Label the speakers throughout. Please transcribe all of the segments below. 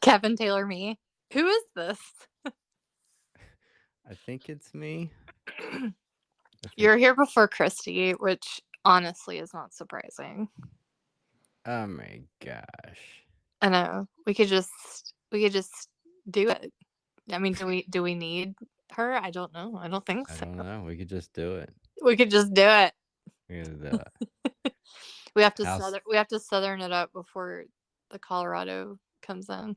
Speaker 1: Kevin Taylor, me. Who is this?
Speaker 2: I think it's me.
Speaker 1: You're here before Christy, which honestly is not surprising.
Speaker 2: Oh my gosh.
Speaker 1: I know. We could just do it. I mean, do we need her? I don't know. I don't think
Speaker 2: I
Speaker 1: so.
Speaker 2: don't know. We could just do it.
Speaker 1: We could just do it.
Speaker 2: We could do it.
Speaker 1: We have to
Speaker 2: House.
Speaker 1: southern it up before the Colorado comes in.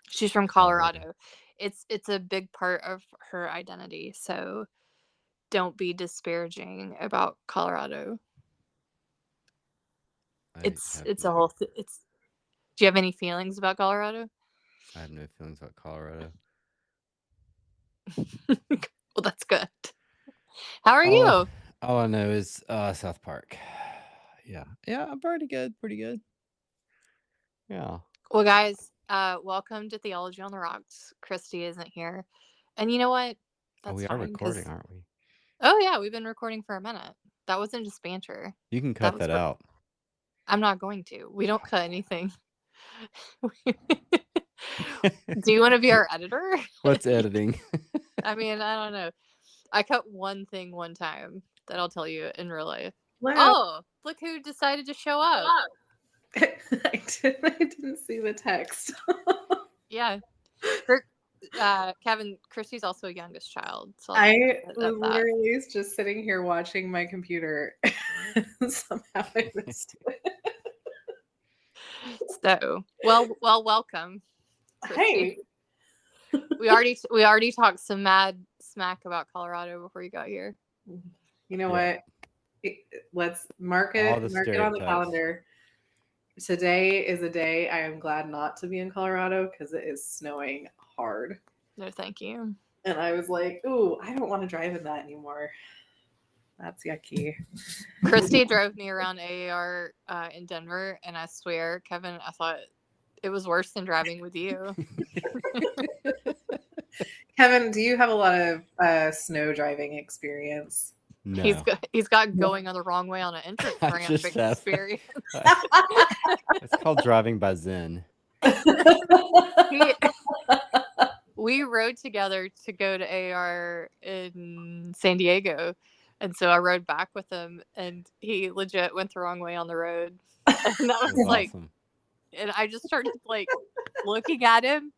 Speaker 1: She's from Colorado. It's a big part of her identity, so don't be disparaging about Colorado. It's a whole it's Do you have any feelings about Colorado?
Speaker 2: I have no feelings about Colorado.
Speaker 1: Well, that's good. How are
Speaker 2: All,
Speaker 1: you?
Speaker 2: all I know is South Park. Yeah. Yeah, I'm pretty good. Pretty good. Yeah.
Speaker 1: Well, guys, welcome to Theology on the Rocks. Christy isn't here. And you know what? That's
Speaker 2: we are
Speaker 1: fine.
Speaker 2: recording, aren't we?
Speaker 1: Oh, yeah, we've been recording for a minute. That wasn't just banter.
Speaker 2: You can
Speaker 1: That
Speaker 2: cut
Speaker 1: was
Speaker 2: that out.
Speaker 1: I'm not going to. We don't cut anything. Do you want to be our editor?
Speaker 2: What's editing?
Speaker 1: I mean, I don't know. I cut one thing one time that I'll tell you in real life.
Speaker 3: Wow.
Speaker 1: Oh, look who decided to show up.
Speaker 3: I didn't see the text.
Speaker 1: Yeah. Kevin, Christy's also a youngest child. So
Speaker 3: I was literally just sitting here watching my computer. Somehow I missed it.
Speaker 1: So, well, welcome, Christy.
Speaker 3: Hey.
Speaker 1: We already talked some mad smack about Colorado before you got here.
Speaker 3: You know what? Let's mark it on the calendar. Today is a day I am glad not to be in Colorado because it is snowing hard.
Speaker 1: No, thank you.
Speaker 3: And I was like, ooh, I don't want to drive in that anymore. That's yucky.
Speaker 1: Christy drove me around AAR in Denver, and I swear, Kevin, I thought it was worse than driving with you.
Speaker 3: Kevin, do you have a lot of snow driving experience?
Speaker 2: No.
Speaker 1: He's got going on the wrong way on an entrance ramp experience.
Speaker 2: It's called driving by Zen.
Speaker 1: We rode together to go to AR in San Diego, and so I rode back with him, and he legit went the wrong way on the road. And that was like, awesome. And I just started like looking at him,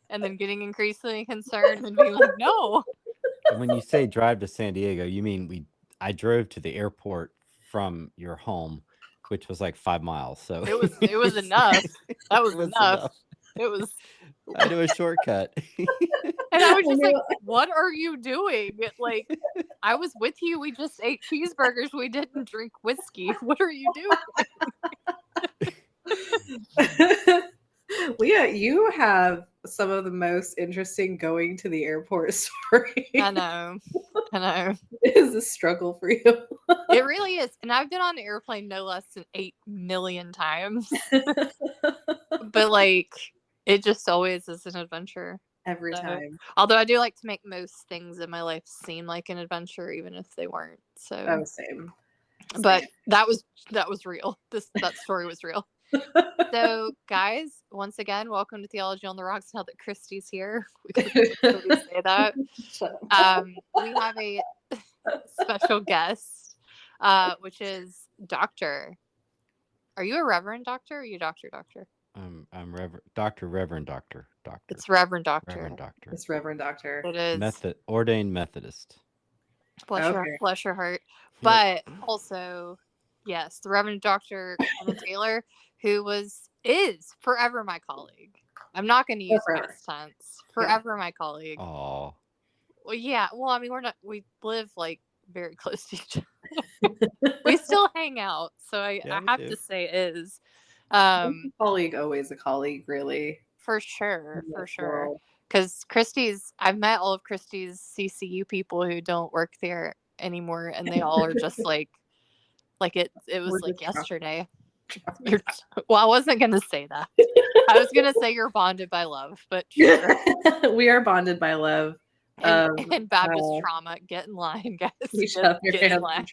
Speaker 1: and then getting increasingly concerned and being like, "No."
Speaker 2: And when you say drive to San Diego, you mean I drove to the airport from your home, which was like 5 miles. So
Speaker 1: it was enough. That was enough. It was.
Speaker 2: I do a shortcut.
Speaker 1: And I was just like, what are you doing? Like, I was with you. We just ate cheeseburgers. We didn't drink whiskey. What are you doing?
Speaker 3: Leah, you have some of the most interesting going to the airport stories.
Speaker 1: I know.
Speaker 3: It is a struggle for you.
Speaker 1: It really is. And I've been on an airplane no less than 8 million times. But like, it just always is an adventure.
Speaker 3: Every time.
Speaker 1: Although I do like to make most things in my life seem like an adventure, even if they weren't. So
Speaker 3: same.
Speaker 1: But that was real. That story was real. So, guys, once again, welcome to Theology on the Rocks. Now that Christy's here, we can say that. We have a special guest, which is Doctor. Are you a Reverend Doctor or are you Doctor?
Speaker 2: I'm Reverend Doctor.
Speaker 1: It's Reverend Doctor.
Speaker 3: It's Reverend Doctor.
Speaker 1: It is.
Speaker 2: Ordained Methodist.
Speaker 1: Bless your heart. But also, yes, the Reverend Dr. Kevin Taylor, who is forever my colleague. I'm not going to use past tense. Forever my colleague.
Speaker 2: Oh.
Speaker 1: Well, yeah. Well, I mean, we live like very close to each other. We still hang out, so I have to say is.
Speaker 3: Colleague, always a colleague, really.
Speaker 1: For sure. Because I've met all of Christy's CCU people who don't work there anymore, and they all are just like it was like yesterday. Well, I wasn't gonna say that. I was gonna say you're bonded by love, but sure.
Speaker 3: We are bonded by love.
Speaker 1: And Baptist trauma. Get in line, guys. Get in line.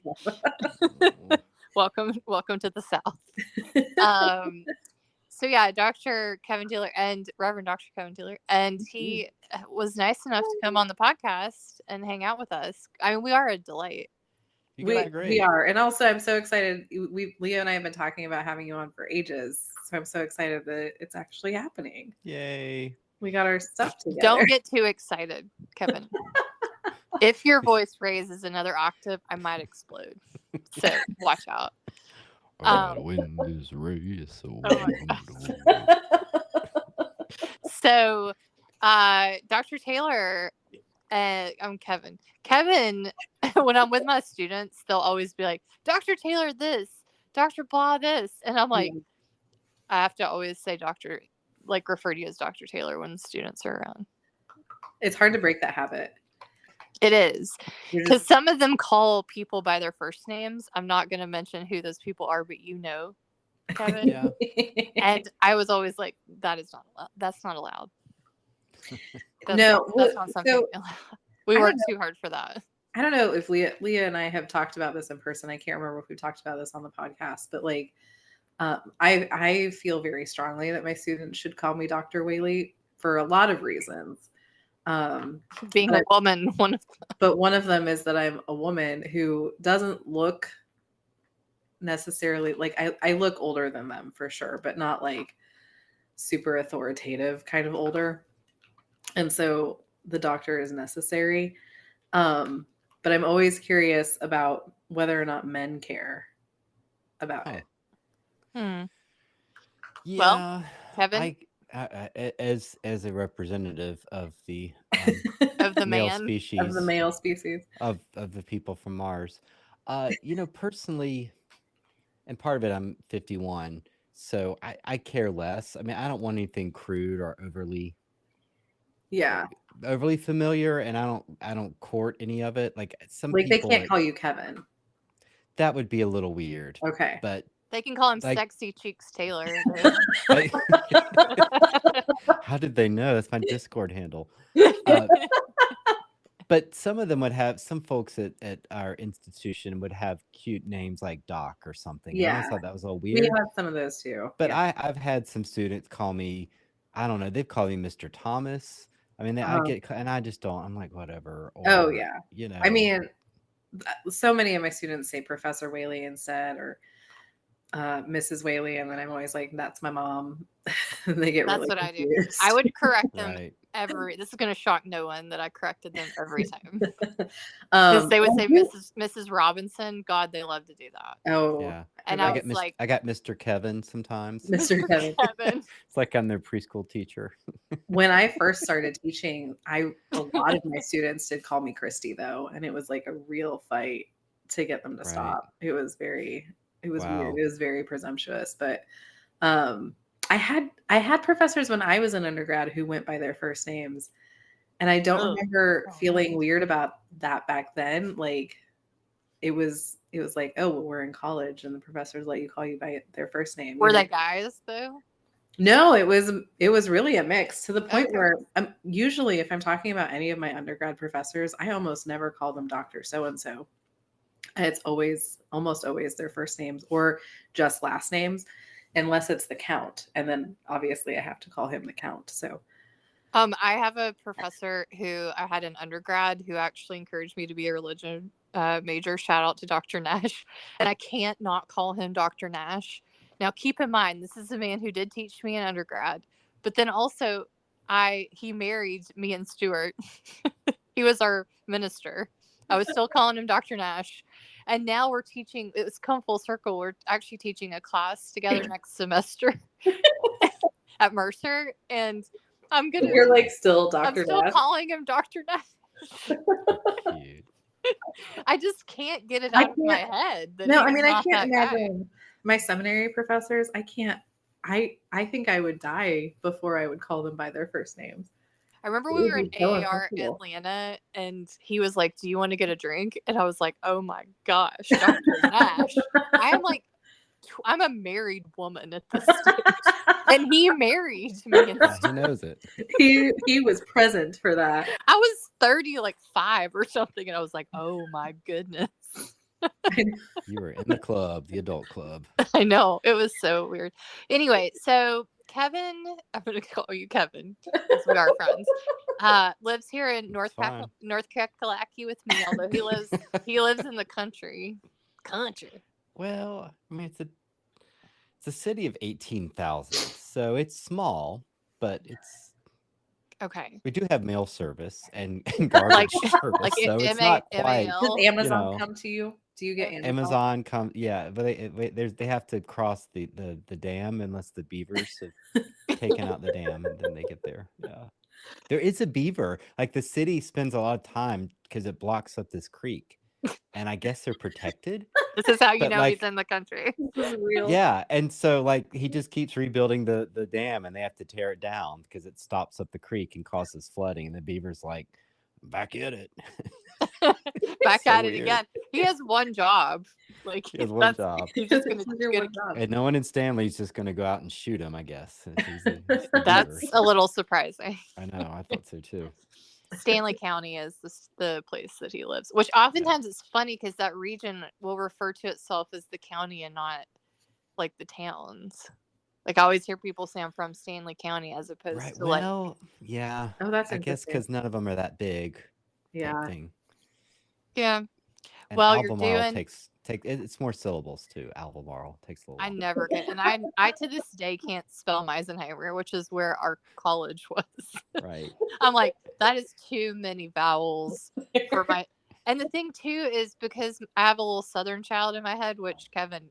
Speaker 1: Welcome to the South. So yeah, Dr. Kevin Taylor and Reverend Dr. Kevin Taylor, and he was nice enough to come on the podcast and hang out with us. I mean, we are a delight.
Speaker 3: We are, and also I'm so excited. Leo and I have been talking about having you on for ages, so I'm so excited that it's actually happening.
Speaker 2: Yay!
Speaker 3: We got our stuff together.
Speaker 1: Don't get too excited, Kevin. If your voice raises another octave, I might explode. So watch out.
Speaker 2: Wind is raised, so
Speaker 1: So, Dr. Taylor, I'm Kevin. Kevin, when I'm with my students, they'll always be like, Dr. Taylor this, Dr. Blah this. And I'm like, I have to always say Dr. like refer to you as Dr. Taylor when students are around.
Speaker 3: It's hard to break that habit.
Speaker 1: It is. Because some of them call people by their first names. I'm not going to mention who those people are, but you know, Kevin.
Speaker 2: Yeah.
Speaker 1: And I was always like, that's not allowed. That's not something we worked too hard for that.
Speaker 3: I don't know if Leah and I have talked about this in person. I can't remember if we talked about this on the podcast, but like, I feel very strongly that my students should call me Dr. Whaley for a lot of reasons.
Speaker 1: Being a woman, one
Speaker 3: of them is that I'm a woman who doesn't look necessarily like I look older than them for sure, but not like super authoritative kind of older. And so the doctor is necessary. But I'm always curious about whether or not men care about it.
Speaker 2: Yeah.
Speaker 1: Well, Kevin,
Speaker 2: as a representative of the
Speaker 1: of the
Speaker 2: male
Speaker 1: man
Speaker 2: species
Speaker 3: of the male species
Speaker 2: of the people from Mars, personally, and part of it, I'm 51, so I care less. I mean, I don't want anything crude or overly familiar, and I don't court any of it. Like some people,
Speaker 3: they can't call you Kevin.
Speaker 2: That would be a little weird.
Speaker 3: Okay,
Speaker 2: but
Speaker 1: they can call him Sexy Cheeks Taylor.
Speaker 2: How did they know? That's my Discord handle. But some of them would have, some folks at our institution would have cute names like Doc or something.
Speaker 3: Yeah,
Speaker 2: I always thought that was a little weird.
Speaker 3: We have some of those too.
Speaker 2: But I've had some students call me, I don't know, they've called me Mr. Thomas. I mean, I get, and I just don't. I'm like, whatever. Or,
Speaker 3: I mean, so many of my students say Professor Whaley instead, or Mrs. Whaley, and then I'm always like, that's my mom. They get
Speaker 1: that's
Speaker 3: really
Speaker 1: what
Speaker 3: confused.
Speaker 1: I do. I would correct them this is going to shock no one that I corrected them every time, because they would say Mrs. Robinson. God, they love to do that.
Speaker 3: Oh
Speaker 2: yeah.
Speaker 1: And I was like,
Speaker 2: I got Mr. Kevin sometimes.
Speaker 3: Mr. Kevin.
Speaker 2: It's like I'm their preschool teacher.
Speaker 3: When I first started teaching, a lot of my students did call me Christy though, and it was like a real fight to get them to stop. It was weird. It was very presumptuous, but I had professors when I was an undergrad who went by their first names, and I don't remember feeling weird about that back then. Like it was like, oh, well, we're in college and the professors let you call you by their first name.
Speaker 1: Were they guys though?
Speaker 3: No, it was really a mix, to the point where usually if I'm talking about any of my undergrad professors, I almost never call them Dr. So-and-so. It's almost always their first names or just last names, unless it's the count. And then obviously I have to call him the count. So
Speaker 1: I have a professor who I had an undergrad who actually encouraged me to be a religion major. Shout out to Dr. Nash. And I can't not call him Dr. Nash. Now, keep in mind, this is a man who did teach me in undergrad, but then also he married me and Stuart. He was our minister. I was still calling him Dr. Nash. And now we're teaching, it's come full circle. We're actually teaching a class together next semester at Mercer. And
Speaker 3: you're like still Dr. Nash.
Speaker 1: I'm still calling him Dr. Nash. I just can't get it out of my head.
Speaker 3: No, I mean, I can't imagine my seminary professors. I can't, I think I would die before I would call them by their first names.
Speaker 1: I remember we were in AAR Atlanta, and he was like, do you want to get a drink? And I was like, oh my gosh, Dr. Nash. I'm a married woman at this stage. And he married me.
Speaker 2: He knows it.
Speaker 3: He was present for that.
Speaker 1: I was 35 or something, and I was like, oh my goodness.
Speaker 2: You were in the club, the adult club.
Speaker 1: I know. It was so weird. Anyway, so Kevin, I'm going to call you Kevin because we are friends, lives here in North Kakalaki with me, although he lives in the country.
Speaker 2: Well, I mean, it's a city of 18,000, so it's small, but it's
Speaker 1: okay.
Speaker 2: We do have mail service and garbage service, so it's not quite.
Speaker 3: Does Amazon come to you? Do you get
Speaker 2: Amazon come? Yeah, but they have to cross the dam unless the beavers have taken out the dam, and then they get there. Yeah, there is a beaver. Like the city spends a lot of time because it blocks up this creek, and I guess they're protected.
Speaker 1: This is how you know he's in the country.
Speaker 3: This is real.
Speaker 2: Yeah, and so like he just keeps rebuilding the dam, and they have to tear it down because it stops up the creek and causes flooding. And the beaver's like, back at it.
Speaker 1: Back at it again. He has one job. Like
Speaker 2: he has one job.
Speaker 1: He's just gonna do
Speaker 3: one job.
Speaker 2: And no one in Stanley's just gonna go out and shoot him, I guess.
Speaker 1: That's a little surprising.
Speaker 2: I know, I thought so too.
Speaker 1: Stanley County is the place that he lives, which oftentimes it's funny because that region will refer to itself as the county and not like the towns. Like I always hear people say I'm from Stanley County as opposed to
Speaker 2: well, yeah.
Speaker 3: Oh, that's
Speaker 2: I guess because none of them are that big.
Speaker 3: Yeah.
Speaker 1: Yeah.
Speaker 2: And
Speaker 1: well,
Speaker 2: Albemarle
Speaker 1: you're doing
Speaker 2: it's more syllables too. Albemarle takes a little.
Speaker 1: I never get, and I to this day can't spell Meisenheimer, which is where our college was.
Speaker 2: Right.
Speaker 1: I'm like, that is too many vowels for my. And the thing too is because I have a little Southern child in my head, which Kevin,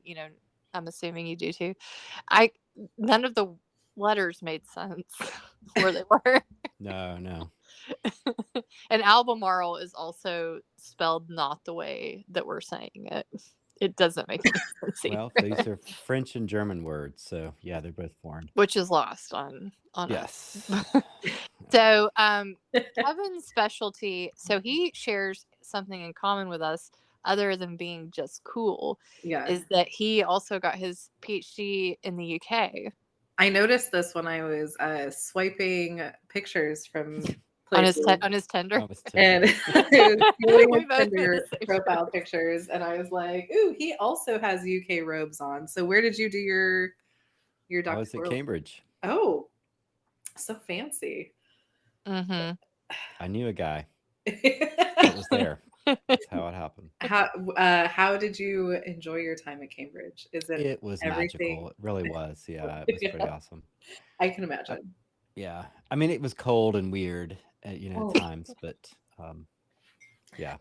Speaker 1: I'm assuming you do too. None of the letters made sense where they were.
Speaker 2: No.
Speaker 1: And Albemarle is also spelled not the way that we're saying it. It doesn't make any sense.
Speaker 2: Well, these are French and German words, so yeah, they're both foreign.
Speaker 1: Which is lost on
Speaker 2: yes.
Speaker 1: us. So Kevin's specialty, so he shares something in common with us other than being just cool, is that he also got his PhD in the UK.
Speaker 3: I noticed this when I was swiping pictures from
Speaker 1: on his Tinder.
Speaker 3: And Tinder profile pictures, and I was like, "Ooh, he also has UK robes on." So where did you do your doctoral?
Speaker 2: I was at Cambridge.
Speaker 3: Oh, so fancy.
Speaker 1: Mm-hmm.
Speaker 2: I knew a guy. It was there. That's how it happened.
Speaker 3: How did you enjoy your time at Cambridge?
Speaker 2: It was
Speaker 3: everything?
Speaker 2: magical. It really was. Yeah, it was pretty awesome.
Speaker 3: I can imagine.
Speaker 2: Yeah, I mean, it was cold and weird at times, but yeah.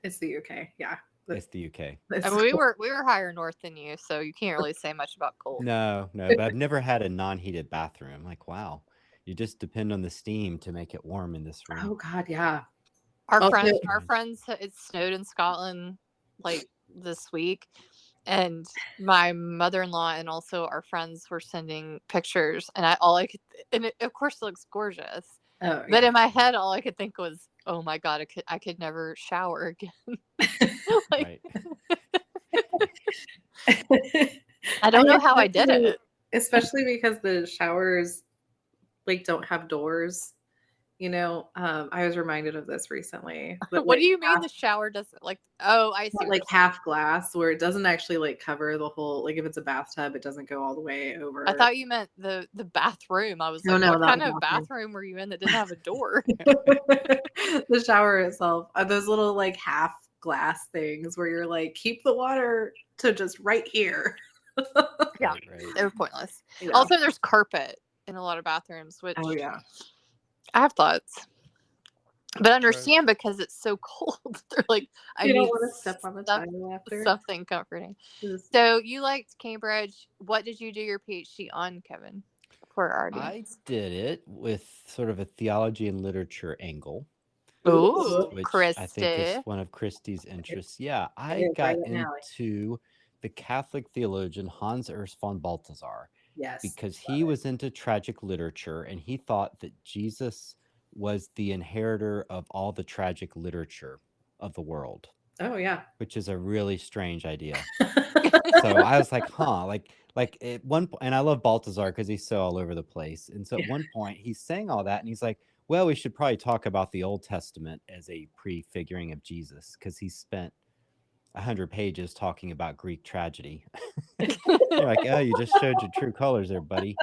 Speaker 3: It's the UK. Yeah.
Speaker 2: It's the UK.
Speaker 1: I mean, we were higher north than you, so you can't really say much about cold.
Speaker 2: No, but I've never had a non-heated bathroom. Like, wow, you just depend on the steam to make it warm in this room.
Speaker 3: Oh God, yeah.
Speaker 1: Our friends, it snowed in Scotland like this week, and my mother-in-law and also our friends were sending pictures, and of course it looks gorgeous.
Speaker 3: Oh,
Speaker 1: but in my head, all I could think was, "Oh my God, I could never shower again."
Speaker 2: Right.
Speaker 1: I don't know how I did it,
Speaker 3: especially because the showers don't have doors. I was reminded of this recently.
Speaker 1: But, what do you mean the shower doesn't I see.
Speaker 3: Half glass where it doesn't actually cover the whole, if it's a bathtub, it doesn't go all the way over.
Speaker 1: I thought you meant the bathroom. I was like, what kind of bathroom were you in that didn't have a door?
Speaker 3: The shower itself. Those little half glass things where you're keep the water to just right here.
Speaker 1: Yeah,
Speaker 2: right.
Speaker 1: They were pointless. Yeah. Also, there's carpet in a lot of bathrooms, which I have thoughts, but understand because it's so cold. They're like, I
Speaker 3: don't want to step on the tile after.
Speaker 1: Something comforting. So you liked Cambridge. What did you do your PhD on, Kevin? For our audience,
Speaker 2: I did it with sort of a theology and literature angle.
Speaker 1: Ooh,
Speaker 2: which
Speaker 1: Christy.
Speaker 2: I think is one of Christy's interests. Yeah, I got into the Catholic theologian Hans Urs von Balthasar.
Speaker 3: Yes.
Speaker 2: Because he was into tragic literature and he thought that Jesus was the inheritor of all the tragic literature of the world.
Speaker 3: Oh, yeah.
Speaker 2: Which is a really strange idea. So I was like, like at one point, and I love Balthasar because he's so all over the place. And so at one point he's saying all that and he's like, well, we should probably talk about the Old Testament as a prefiguring of Jesus because he spent 100 pages talking about Greek tragedy. You're like, oh, you just showed your true colors there, buddy.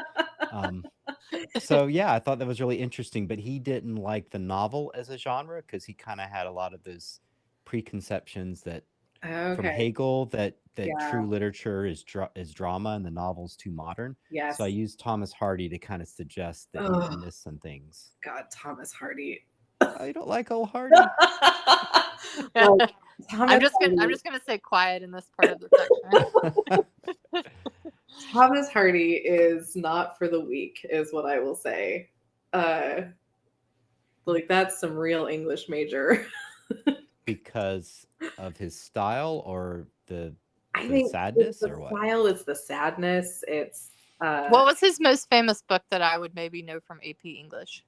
Speaker 2: So yeah, I thought that was really interesting, but he didn't like the novel as a genre because he kind of had a lot of those preconceptions that from
Speaker 3: Okay.
Speaker 2: Hegel that
Speaker 3: Yeah.
Speaker 2: true literature is drama and the novel's too modern.
Speaker 3: Yes.
Speaker 2: So I used Thomas Hardy to kind of suggest that he would miss some things.
Speaker 3: God, Thomas Hardy.
Speaker 2: Oh, you don't like old Hardy?
Speaker 3: Like,
Speaker 1: I'm just gonna stay quiet in this part of the section.
Speaker 3: Thomas Hardy is not for the weak, is what I will say. Like that's some real English major.
Speaker 2: Because of his style or the
Speaker 3: I think
Speaker 2: sadness
Speaker 3: the
Speaker 2: or what?
Speaker 3: style, it's the sadness. It's
Speaker 1: what was his most famous book that I would maybe know from AP English?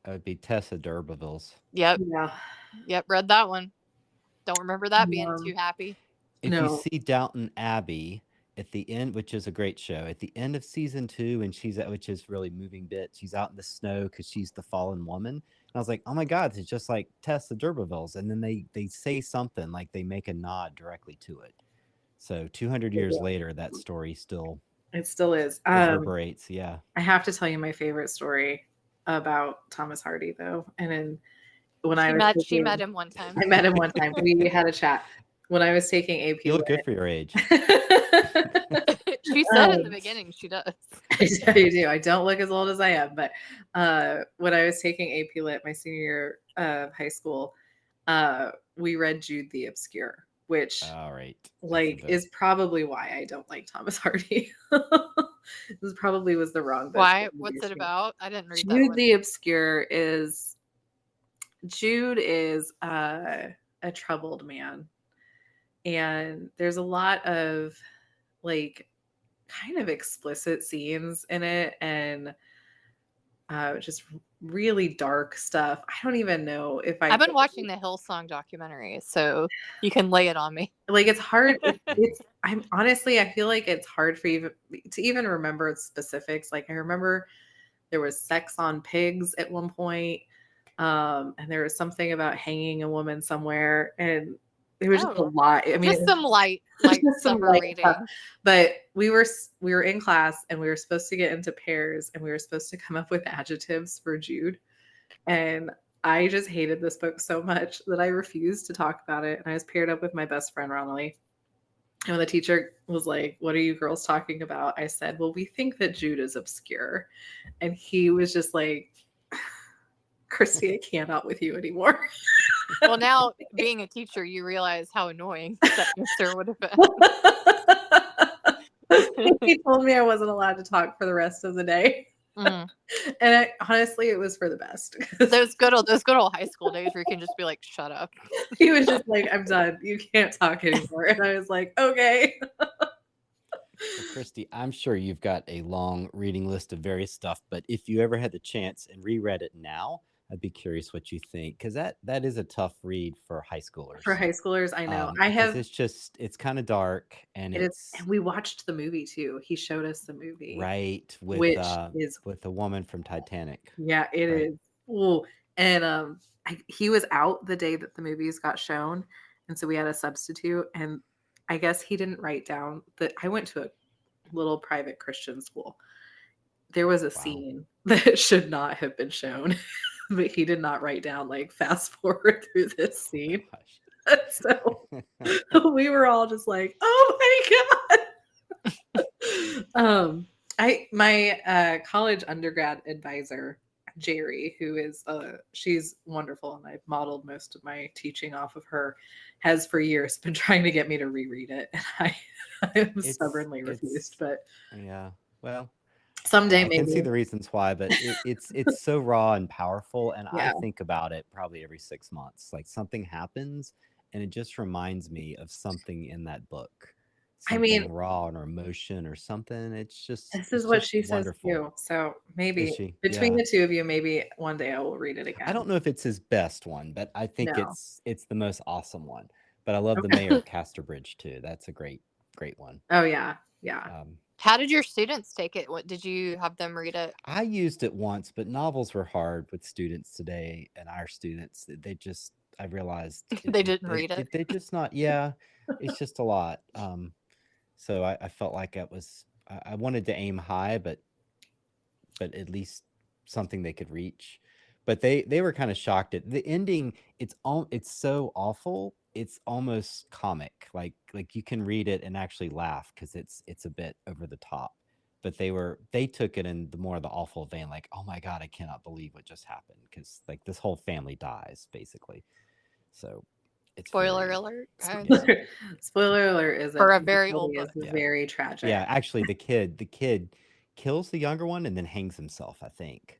Speaker 2: It would be Tessa d'Urberville's.
Speaker 1: Yep.
Speaker 3: Yeah.
Speaker 1: Yep, read that one. Don't remember that being too happy.
Speaker 2: If you see Downton Abbey at the end, which is a great show, at the end of season 2, and which is really moving bit, she's out in the snow because she's the fallen woman. And I was like, oh my God, it's just like Tessa d'Urberville's. And then they say something, like they make a nod directly to it. So 200 years later, that story still
Speaker 3: is.
Speaker 2: Reverberates, yeah.
Speaker 3: I have to tell you my favorite story about Thomas Hardy, though. And then when
Speaker 1: she met him one time.
Speaker 3: I met him one time. We had a chat when I was taking AP.
Speaker 2: You look good for your age.
Speaker 1: She said in the beginning she does.
Speaker 3: You do. I don't look as old as I am, but when I was taking AP Lit my senior year of high school, we read Jude the Obscure, which is probably why I don't like Thomas Hardy. This probably was the wrong book.
Speaker 1: Why? What's it about? I didn't read
Speaker 3: Jude
Speaker 1: that one.
Speaker 3: the Obscure is Jude is a troubled man. And there's a lot of like kind of explicit scenes in it and just really dark stuff. I don't even know if I've
Speaker 1: been watching the Hillsong documentary, so you can lay it on me.
Speaker 3: Like it's hard. I feel like it's hard for you to even remember specifics. Like I remember there was sex on pigs at one point. And there was something about hanging a woman somewhere, and it was just a lot. I mean,
Speaker 1: just some light summer reading.
Speaker 3: But we were in class, and we were supposed to get into pairs, and we were supposed to come up with adjectives for Jude. And I just hated this book so much that I refused to talk about it. And I was paired up with my best friend Ronally. And when the teacher was like, "What are you girls talking about?" I said, "Well, we think that Jude is obscure," and he was just like, "Christy, I cannot with you anymore."
Speaker 1: Well, now being a teacher, you realize how annoying that Mr. would have
Speaker 3: been. He told me I wasn't allowed to talk for the rest of the day. Mm. And honestly, it was for the best.
Speaker 1: Those good old high school days where you can just be like, "Shut up."
Speaker 3: He was just like, "I'm done. You can't talk anymore." And I was like, "Okay."
Speaker 2: Well, Christy, I'm sure you've got a long reading list of various stuff, but if you ever had the chance and reread it now, I'd be curious what you think, because that is a tough read for high schoolers.
Speaker 3: For high schoolers, I know.
Speaker 2: It's kind of dark, and
Speaker 3: and we watched the movie too. He showed us the movie,
Speaker 2: right? With the woman from Titanic.
Speaker 3: Yeah, it is. Ooh. And he was out the day that the movies got shown, and so we had a substitute. And I guess he didn't write down that I went to a little private Christian school. There was a scene that should not have been shown. But he did not write down like fast forward through this scene. So we were all just like, "Oh my God." My college undergrad advisor, Jerry, who is she's wonderful, and I've modeled most of my teaching off of her, has for years been trying to get me to reread it. And I am stubbornly refused, but
Speaker 2: yeah, well,
Speaker 3: someday maybe.
Speaker 2: I can see the reasons why, but it's so raw and powerful, and I think about it probably every 6 months. Like something happens, and it just reminds me of something in that book. Something raw or emotion or something. It's just
Speaker 3: this is what she says too. So maybe between the two of you, maybe one day I will read it again.
Speaker 2: I don't know if it's his best one, but I think it's the most awesome one. But I love the Mayor of Casterbridge too. That's a great one.
Speaker 3: Oh yeah.
Speaker 1: How did your students take it? What did you have them read it?
Speaker 2: I used it once, but novels were hard with students today, and our students, I realized
Speaker 1: They didn't read it.
Speaker 2: They just not. Yeah, it's just a lot. So I felt like it was. I wanted to aim high, but at least something they could reach. But they were kind of shocked at the ending. It's so awful. It's almost comic. Like you can read it and actually laugh because it's a bit over the top. But they took it in the more the awful vein, like, oh my God, I cannot believe what just happened, because like this whole family dies basically. So it's
Speaker 1: Spoiler
Speaker 2: very,
Speaker 1: alert.
Speaker 2: yeah.
Speaker 3: Spoiler alert is
Speaker 1: For a very old book.
Speaker 3: very tragic.
Speaker 2: Yeah, actually the kid kills the younger one and then hangs himself, I think.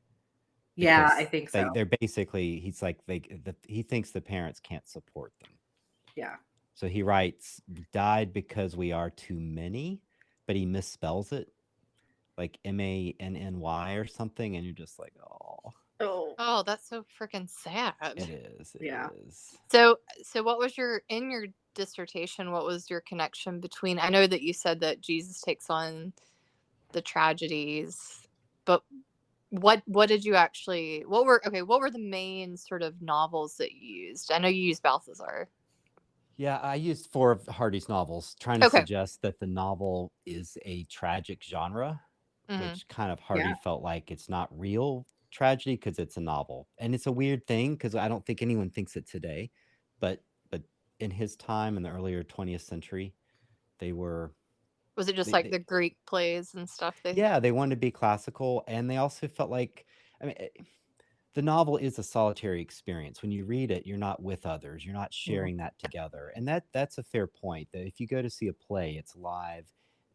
Speaker 3: Yeah,
Speaker 2: Because
Speaker 3: I think so.
Speaker 2: they're basically, he's like, he thinks the parents can't support them.
Speaker 3: Yeah.
Speaker 2: So he writes, died because we are too many, but he misspells it like Manny or something, and you're just like, oh.
Speaker 1: Oh, that's so freaking sad.
Speaker 2: It is. It is.
Speaker 1: So what was your dissertation? What was your connection between? I know that you said that Jesus takes on the tragedies, but what did you actually? What were the main sort of novels that you used? I know you used Balthazar.
Speaker 2: Yeah, I used 4 of Hardy's novels, trying to suggest that the novel is a tragic genre, which kind of Hardy felt like it's not real tragedy because it's a novel. And it's a weird thing because I don't think anyone thinks it today, but in his time, in the earlier 20th century, they were.
Speaker 1: Was it just like the Greek plays and stuff?
Speaker 2: Yeah, they wanted to be classical, and they also felt like, I mean, the novel is a solitary experience. When you read it, you're not with others. You're not sharing that together. And that's a fair point, that if you go to see a play, it's live.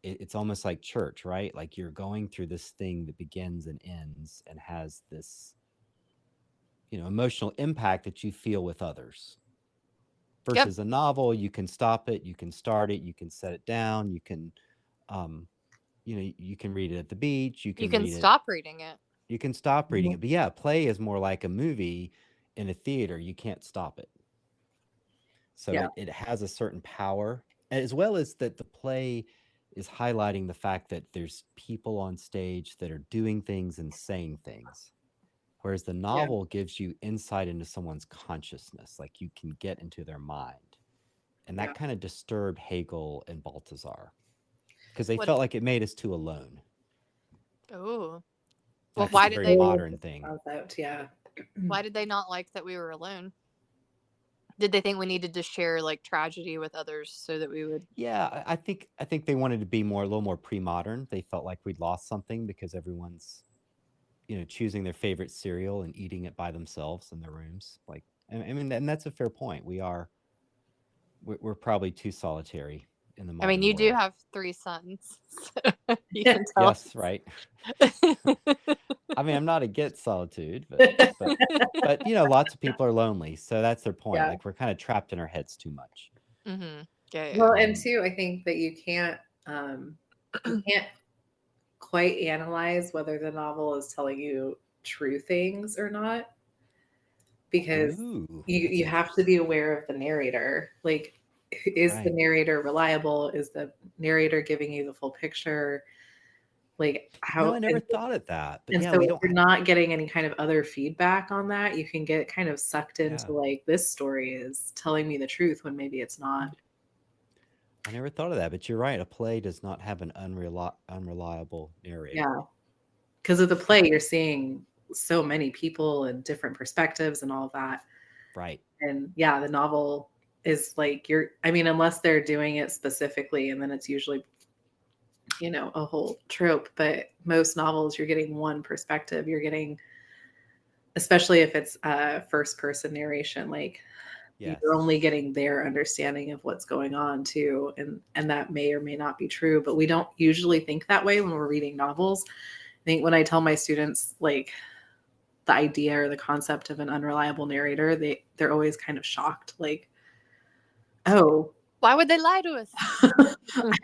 Speaker 2: It's almost like church, right? Like you're going through this thing that begins and ends and has this, emotional impact that you feel with others. Versus a novel, you can stop it, you can start it, you can set it down, you can, you can read it at the beach. You can
Speaker 1: stop reading it.
Speaker 2: You can stop reading it. But yeah, play is more like a movie in a theater. You can't stop it. So it has a certain power, as well as that the play is highlighting the fact that there's people on stage that are doing things and saying things. Whereas the novel gives you insight into someone's consciousness, like you can get into their mind. And that kind of disturbed Hegel and Balthazar because they felt like it made us too alone.
Speaker 1: Oh.
Speaker 2: Well, why did they modern thing?
Speaker 1: Why did they not like that we were alone? Did they think we needed to share like tragedy with others so that we would?
Speaker 2: Yeah, I think they wanted to be a little more pre-modern. They felt like we'd lost something because everyone's, choosing their favorite cereal and eating it by themselves in their rooms. Like, I mean, and that's a fair point. We're probably too solitary in the modern
Speaker 1: you
Speaker 2: world.
Speaker 1: do have 3 sons. So you can tell
Speaker 2: yes, right. I mean, I'm not against solitude, but lots of people are lonely, so that's their point. Like we're kind of trapped in our heads too much.
Speaker 1: Mm-hmm. Yeah.
Speaker 3: Well, and too, I think that you can't quite analyze whether the novel is telling you true things or not, because you have to be aware of the narrator. Like, is the narrator reliable? Is the narrator giving you the full picture? Like, how?
Speaker 2: No, I never thought of that. But
Speaker 3: and so if you're not getting any kind of other feedback on that, you can get kind of sucked into like, this story is telling me the truth when maybe it's not.
Speaker 2: I never thought of that, but you're right. A play does not have an unreliable narrator.
Speaker 3: Yeah, because of the play, you're seeing so many people and different perspectives and all of that.
Speaker 2: Right.
Speaker 3: And yeah, the novel is like, unless they're doing it specifically, and then it's usually, a whole trope. But most novels, you're getting one perspective. You're getting, especially if it's first person narration, like you're only getting their understanding of what's going on too. And that may or may not be true, but we don't usually think that way when we're reading novels. I think when I tell my students like the idea or the concept of an unreliable narrator, they're always kind of shocked. Like, oh,
Speaker 1: why would they lie to us?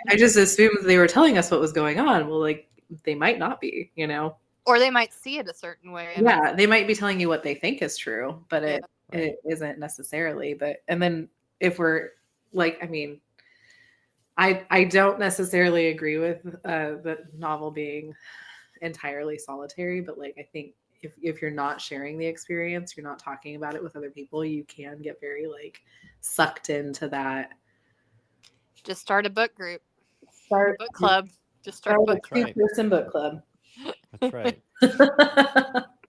Speaker 3: I just assumed they were telling us what was going on. Well, like, they might not be,
Speaker 1: or they might see it a certain way.
Speaker 3: Yeah, they might be telling you what they think is true, but it isn't necessarily. But and then if we're like, I don't necessarily agree with the novel being entirely solitary, but like I think if you're not sharing the experience, you're not talking about it with other people, you can get very like sucked into that.
Speaker 1: Just start a book group. Start a book club. Just start a book club.
Speaker 3: 2-person book club.
Speaker 2: That's right.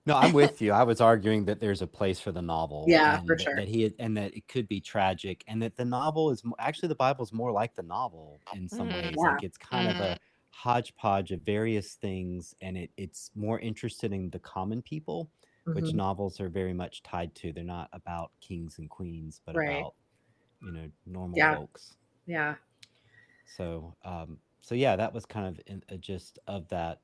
Speaker 2: No, I'm with you. I was arguing that there's a place for the novel.
Speaker 3: Yeah,
Speaker 2: and
Speaker 3: for sure.
Speaker 2: that it could be tragic, and that the novel is actually, the Bible's more like the novel in some ways.
Speaker 3: Yeah.
Speaker 2: Like it's kind of a hodgepodge of various things, and it's more interested in the common people, which novels are very much tied to. They're not about kings and queens, but about, normal folks.
Speaker 3: Yeah.
Speaker 2: So, yeah, that was kind of a gist of that.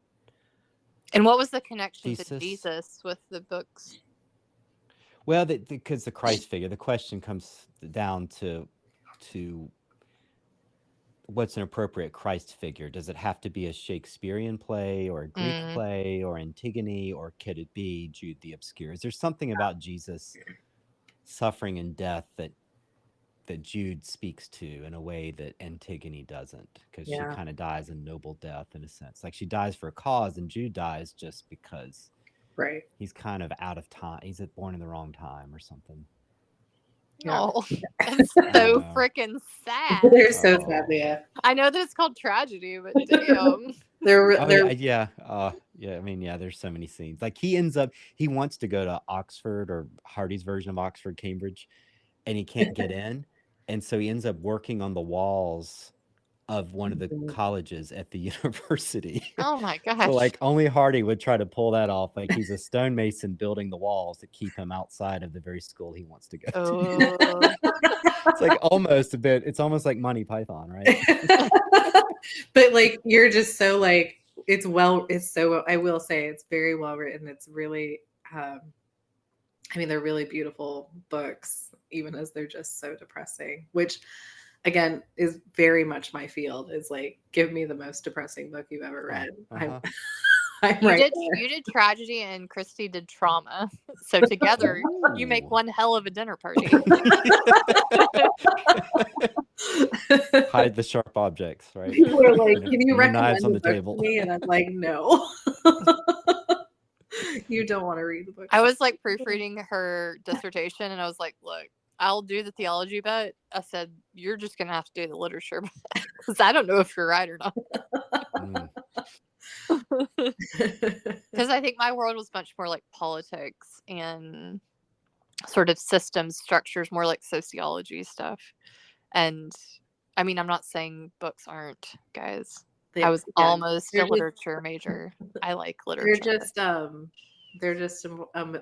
Speaker 1: And what was the connection to Jesus with the books?
Speaker 2: Well, because the Christ figure, the question comes down to what's an appropriate Christ figure. Does it have to be a Shakespearean play or a Greek play or Antigone, or could it be Jude the Obscure? Is there something about Jesus' suffering and death that Jude speaks to in a way that Antigone doesn't? Because she kind of dies a noble death in a sense. Like she dies for a cause, and Jude dies just because he's kind of out of time. He's born in the wrong time or something.
Speaker 1: Oh, that's so freaking sad.
Speaker 3: They're so sad, yeah.
Speaker 1: I know that it's called tragedy, but damn.
Speaker 2: I mean, there's so many scenes. Like he wants to go to Oxford, or Hardy's version of Oxford, Cambridge, and he can't get in. And so he ends up working on the walls of one of the colleges at the university.
Speaker 1: Oh my gosh.
Speaker 2: So like only Hardy would try to pull that off. Like he's a stonemason building the walls that keep him outside of the very school he wants to go to. It's like almost a bit, it's almost like Monty Python, right?
Speaker 3: But like, you're just so like, I will say it's very well written. It's really, they're really beautiful books, even as they're just so depressing, which again is very much my field, is like, give me the most depressing book you've ever read.
Speaker 1: You did tragedy and Christy did trauma. So together you make one hell of a dinner party.
Speaker 2: Hide the sharp objects, right?
Speaker 3: People are like, can you recommend
Speaker 2: knives on the table?
Speaker 3: To me? And I'm like, no. You don't want to read the book.
Speaker 1: I was like proofreading her dissertation, and I was like, look, I'll do the theology bit. I said, you're just going to have to do the literature bit, because I don't know if you're right or not. Because I think my world was much more like politics and sort of systems, structures, more like sociology stuff. And I mean, I'm not saying books aren't, guys. I was almost a literature major. I like literature.
Speaker 3: They're just a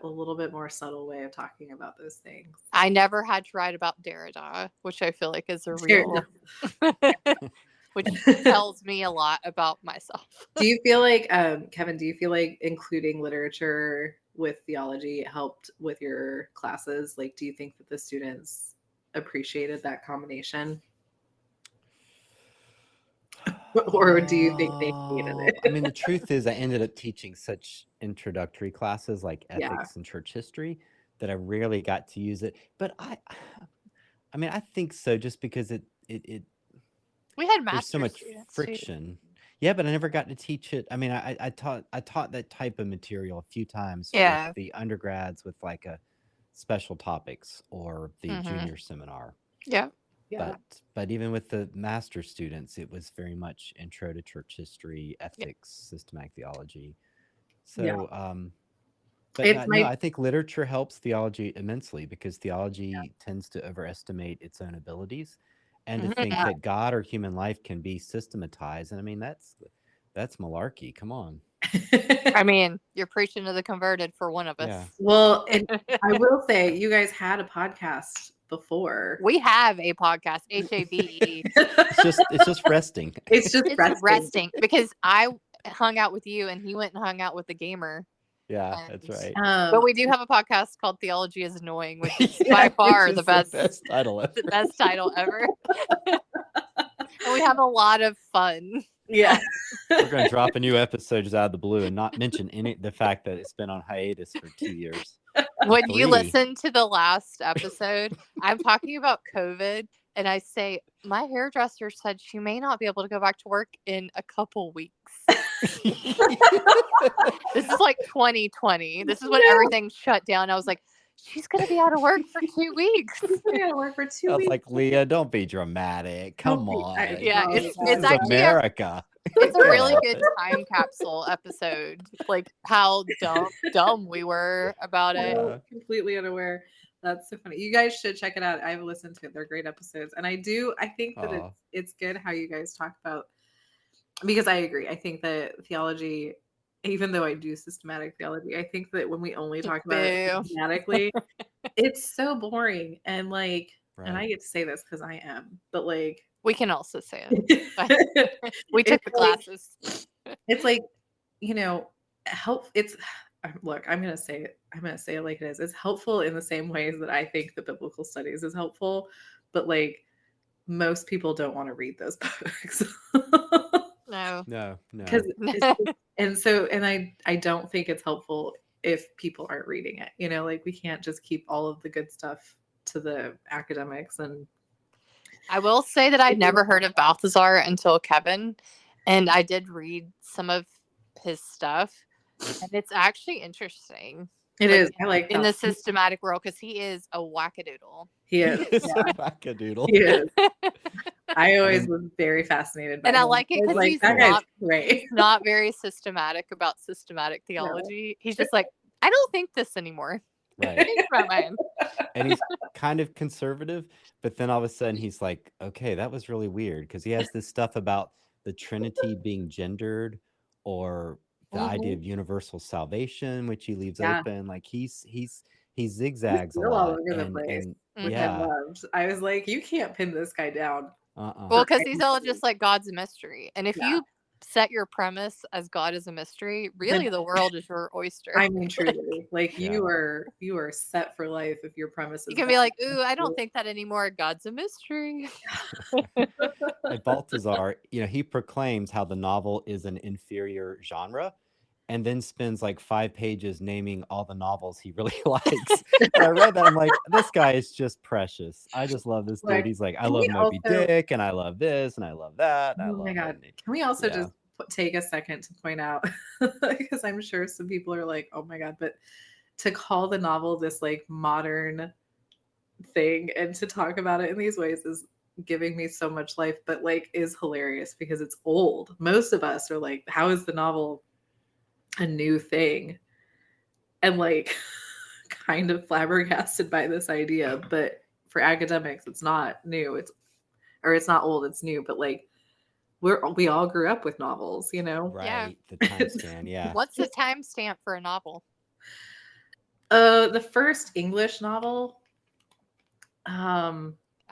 Speaker 3: little bit more subtle way of talking about those things.
Speaker 1: I never had to write about Derrida, which I feel like is a real, which tells me a lot about myself.
Speaker 3: Do you feel like, Kevin, including literature with theology helped with your classes? Like, do you think that the students appreciated that combination? Or do you think they hated it?
Speaker 2: I mean, the truth is I ended up teaching such introductory classes like ethics and church history that I rarely got to use it. But I think so, just because it
Speaker 1: we had
Speaker 2: there's so much friction. Yeah, but I never got to teach it. I mean, I taught that type of material a few times with the undergrads with like a special topics or the junior seminar.
Speaker 1: Yeah.
Speaker 2: But even with the master students, it was very much intro to church history, ethics, systematic theology. So, I think literature helps theology immensely, because theology tends to overestimate its own abilities, and to think that God or human life can be systematized. And I mean, that's malarkey. Come on.
Speaker 1: I mean, you're preaching to the converted for one of us.
Speaker 2: Yeah.
Speaker 3: Well, and I will say, you guys had a podcast before.
Speaker 1: We have a podcast, HABE.
Speaker 2: It's just resting.
Speaker 3: It's resting
Speaker 1: because I hung out with you and he went and hung out with the gamer.
Speaker 2: Yeah, that's right.
Speaker 1: But we do have a podcast called Theology is Annoying, which is by far the best
Speaker 2: title ever.
Speaker 1: The best title ever. And we have a lot of fun.
Speaker 3: Yeah.
Speaker 2: We're going to drop a new episode just out of the blue and not mention the fact that it's been on hiatus for 2 years.
Speaker 1: When you listen to the last episode, I'm talking about COVID, and I say, my hairdresser said she may not be able to go back to work in a couple weeks. This is like 2020. This is when everything shut down. I was like, she's gonna be out of work for 2 weeks.
Speaker 3: She's gonna be out of work for 2
Speaker 2: I was
Speaker 3: weeks.
Speaker 2: like, Leah, don't be dramatic. Come on.
Speaker 1: Yeah,
Speaker 2: This
Speaker 1: it's
Speaker 2: is
Speaker 1: actually
Speaker 2: America.
Speaker 1: It's a really good time capsule episode. Like how dumb we were about it.
Speaker 3: Completely unaware. That's so funny. You guys should check it out. I've listened to it. They're great episodes. And I think that it's good how you guys talk about, because I agree. I think that theology, even though I do systematic theology, I think that when we only talk about it systematically, it's so boring. And like, and I get to say this because I am, but like,
Speaker 1: we can also say it. We took the classes.
Speaker 3: It's like, look, I'm going to say it. I'm going to say it like it is. It's helpful in the same ways that I think the biblical studies is helpful, but like most people don't want to read those books.
Speaker 1: No.
Speaker 3: And I don't think it's helpful if people aren't reading it. Like we can't just keep all of the good stuff to the academics. And
Speaker 1: I will say that I'd never heard of Balthazar until Kevin, and I did read some of his stuff, and it's actually interesting.
Speaker 3: It is. I like
Speaker 1: in the systematic world, because he is a wackadoodle.
Speaker 3: He is
Speaker 2: a wackadoodle.
Speaker 3: He is. I always was very fascinated by
Speaker 1: him.
Speaker 3: And
Speaker 1: I like it because he's not very systematic about systematic theology. He's just like, I don't think this anymore.
Speaker 2: Right.
Speaker 1: My mind.
Speaker 2: And he's kind of conservative, but then all of a sudden he's like, okay, that was really weird, because he has this stuff about the Trinity being gendered, or the idea of universal salvation, which he leaves open. Like he zigzags a lot.
Speaker 3: All over the place, which I loved. I was like, you can't pin this guy down.
Speaker 1: Well, because he's all just like God's a mystery, and if you set your premise as God is a mystery, really the world is your oyster.
Speaker 3: I mean, truly, like you are set for life if your premise is.
Speaker 1: You can be like, ooh, I don't think that anymore. God's a mystery.
Speaker 2: Like Balthazar, he proclaims how the novel is an inferior genre, and then spends like 5 pages naming all the novels he really likes. I read that, I'm like, this guy is just precious. I just love this dude. He's like, I love Moby Dick, and I love this, and I love that. And
Speaker 3: my God. Can we also just take a second to point out, because I'm sure some people are like, oh my God, but to call the novel this like modern thing and to talk about it in these ways is giving me so much life, but like is hilarious because it's old. Most of us are like, how is the novel a new thing? And like kind of flabbergasted by this idea. But for academics, it's not new. It's not old, it's new. But like we all grew up with novels,
Speaker 2: Right.
Speaker 1: Yeah.
Speaker 2: The timestamp, yeah.
Speaker 1: What's the timestamp for a novel?
Speaker 3: The first English novel.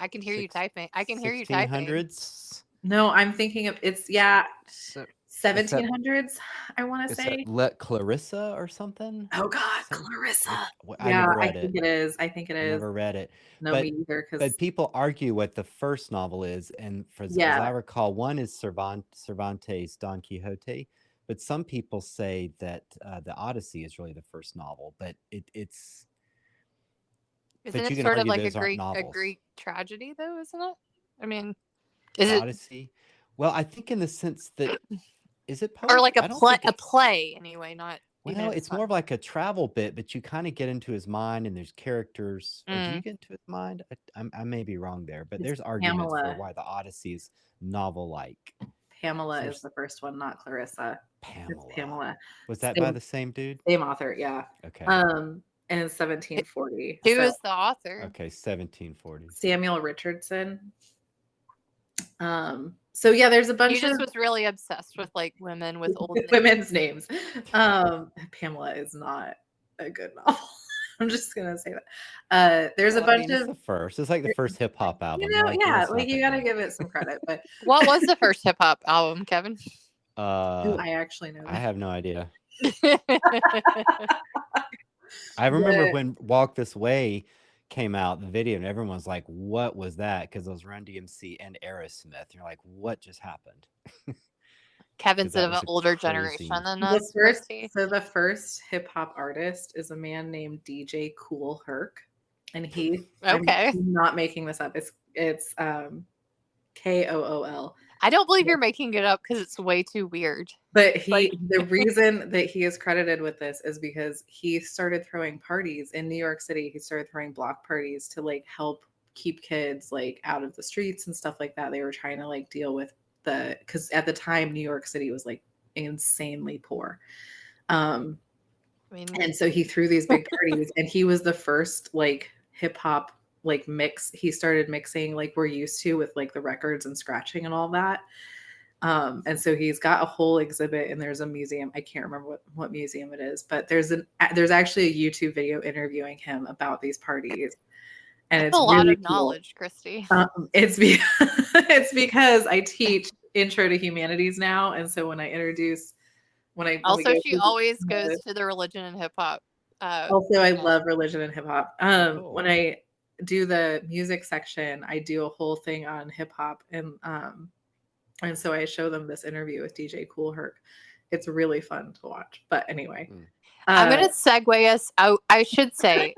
Speaker 1: I can hear you typing. I can hear you typing.
Speaker 2: 1600s?
Speaker 3: No, I'm thinking of 1700s, I want to say.
Speaker 2: Clarissa or something?
Speaker 3: Oh God, Clarissa.
Speaker 2: I never read it.
Speaker 3: I think it is. I
Speaker 2: never read it.
Speaker 3: No, me either.
Speaker 2: But people argue what the first novel is, and as I recall, one is Cervantes' Don Quixote, but some people say that the Odyssey is really the first novel, but it's.
Speaker 1: Isn't it sort of like a Greek tragedy, though? Isn't it? I mean, is it
Speaker 2: Odyssey? Well, I think in the sense that is it poetry?
Speaker 1: Or like a play anyway, not.
Speaker 2: Well, it's more of like a travel bit, but you kind of get into his mind, and there's characters. Do you get into his mind? I may be wrong there, but there's arguments for why the Odyssey is novel-like.
Speaker 3: Pamela is the first one, not Clarissa. Pamela.
Speaker 2: Was that by the same dude?
Speaker 3: Same author, yeah.
Speaker 2: Okay.
Speaker 3: And in 1740.
Speaker 1: Who is the author?
Speaker 2: Okay, 1740.
Speaker 3: Samuel Richardson. So yeah, there's a bunch
Speaker 1: He just was really obsessed with like women with old
Speaker 3: women's names. Pamela is not a good novel. I'm just gonna say that. There's a bunch of
Speaker 2: the first. It's like the first hip hop album.
Speaker 3: Like you gotta give it some credit. But
Speaker 1: what was the first hip hop album, Kevin?
Speaker 3: I actually know.
Speaker 2: I have no idea. I remember when Walk This Way came out, the video, and everyone's like, what was that? Because it was Run DMC and Aerosmith. You're like, what just happened?
Speaker 1: Kevin's of an older generation than us.
Speaker 3: The first hip hop artist is a man named DJ Kool Herc, and he.
Speaker 1: Okay.
Speaker 3: I'm not making this up. It's KOOL.
Speaker 1: I don't believe you're making it up because it's way too weird.
Speaker 3: But the reason that he is credited with this is because he started throwing parties in New York City. He started throwing block parties to like help keep kids like out of the streets and stuff like that. They were trying to like deal with because at the time New York City was like insanely poor. And so he threw these big parties, and he was the first like hip hop like mix. He started mixing like we're used to with like the records and scratching and all that. And so he's got a whole exhibit, and there's a museum. I can't remember what museum it is, but there's actually a YouTube video interviewing him about these parties. And
Speaker 1: That's
Speaker 3: it's
Speaker 1: a lot
Speaker 3: really
Speaker 1: of knowledge, Christy.
Speaker 3: It's because I teach Intro to Humanities now, and so when I
Speaker 1: always goes to the religion and hip hop.
Speaker 3: Also, I love religion and hip hop. Cool. When I do the music section, I do a whole thing on hip hop, and so I show them this interview with DJ Kool Herc. It's really fun to watch. But anyway,
Speaker 1: I'm going to segue us out. I should say,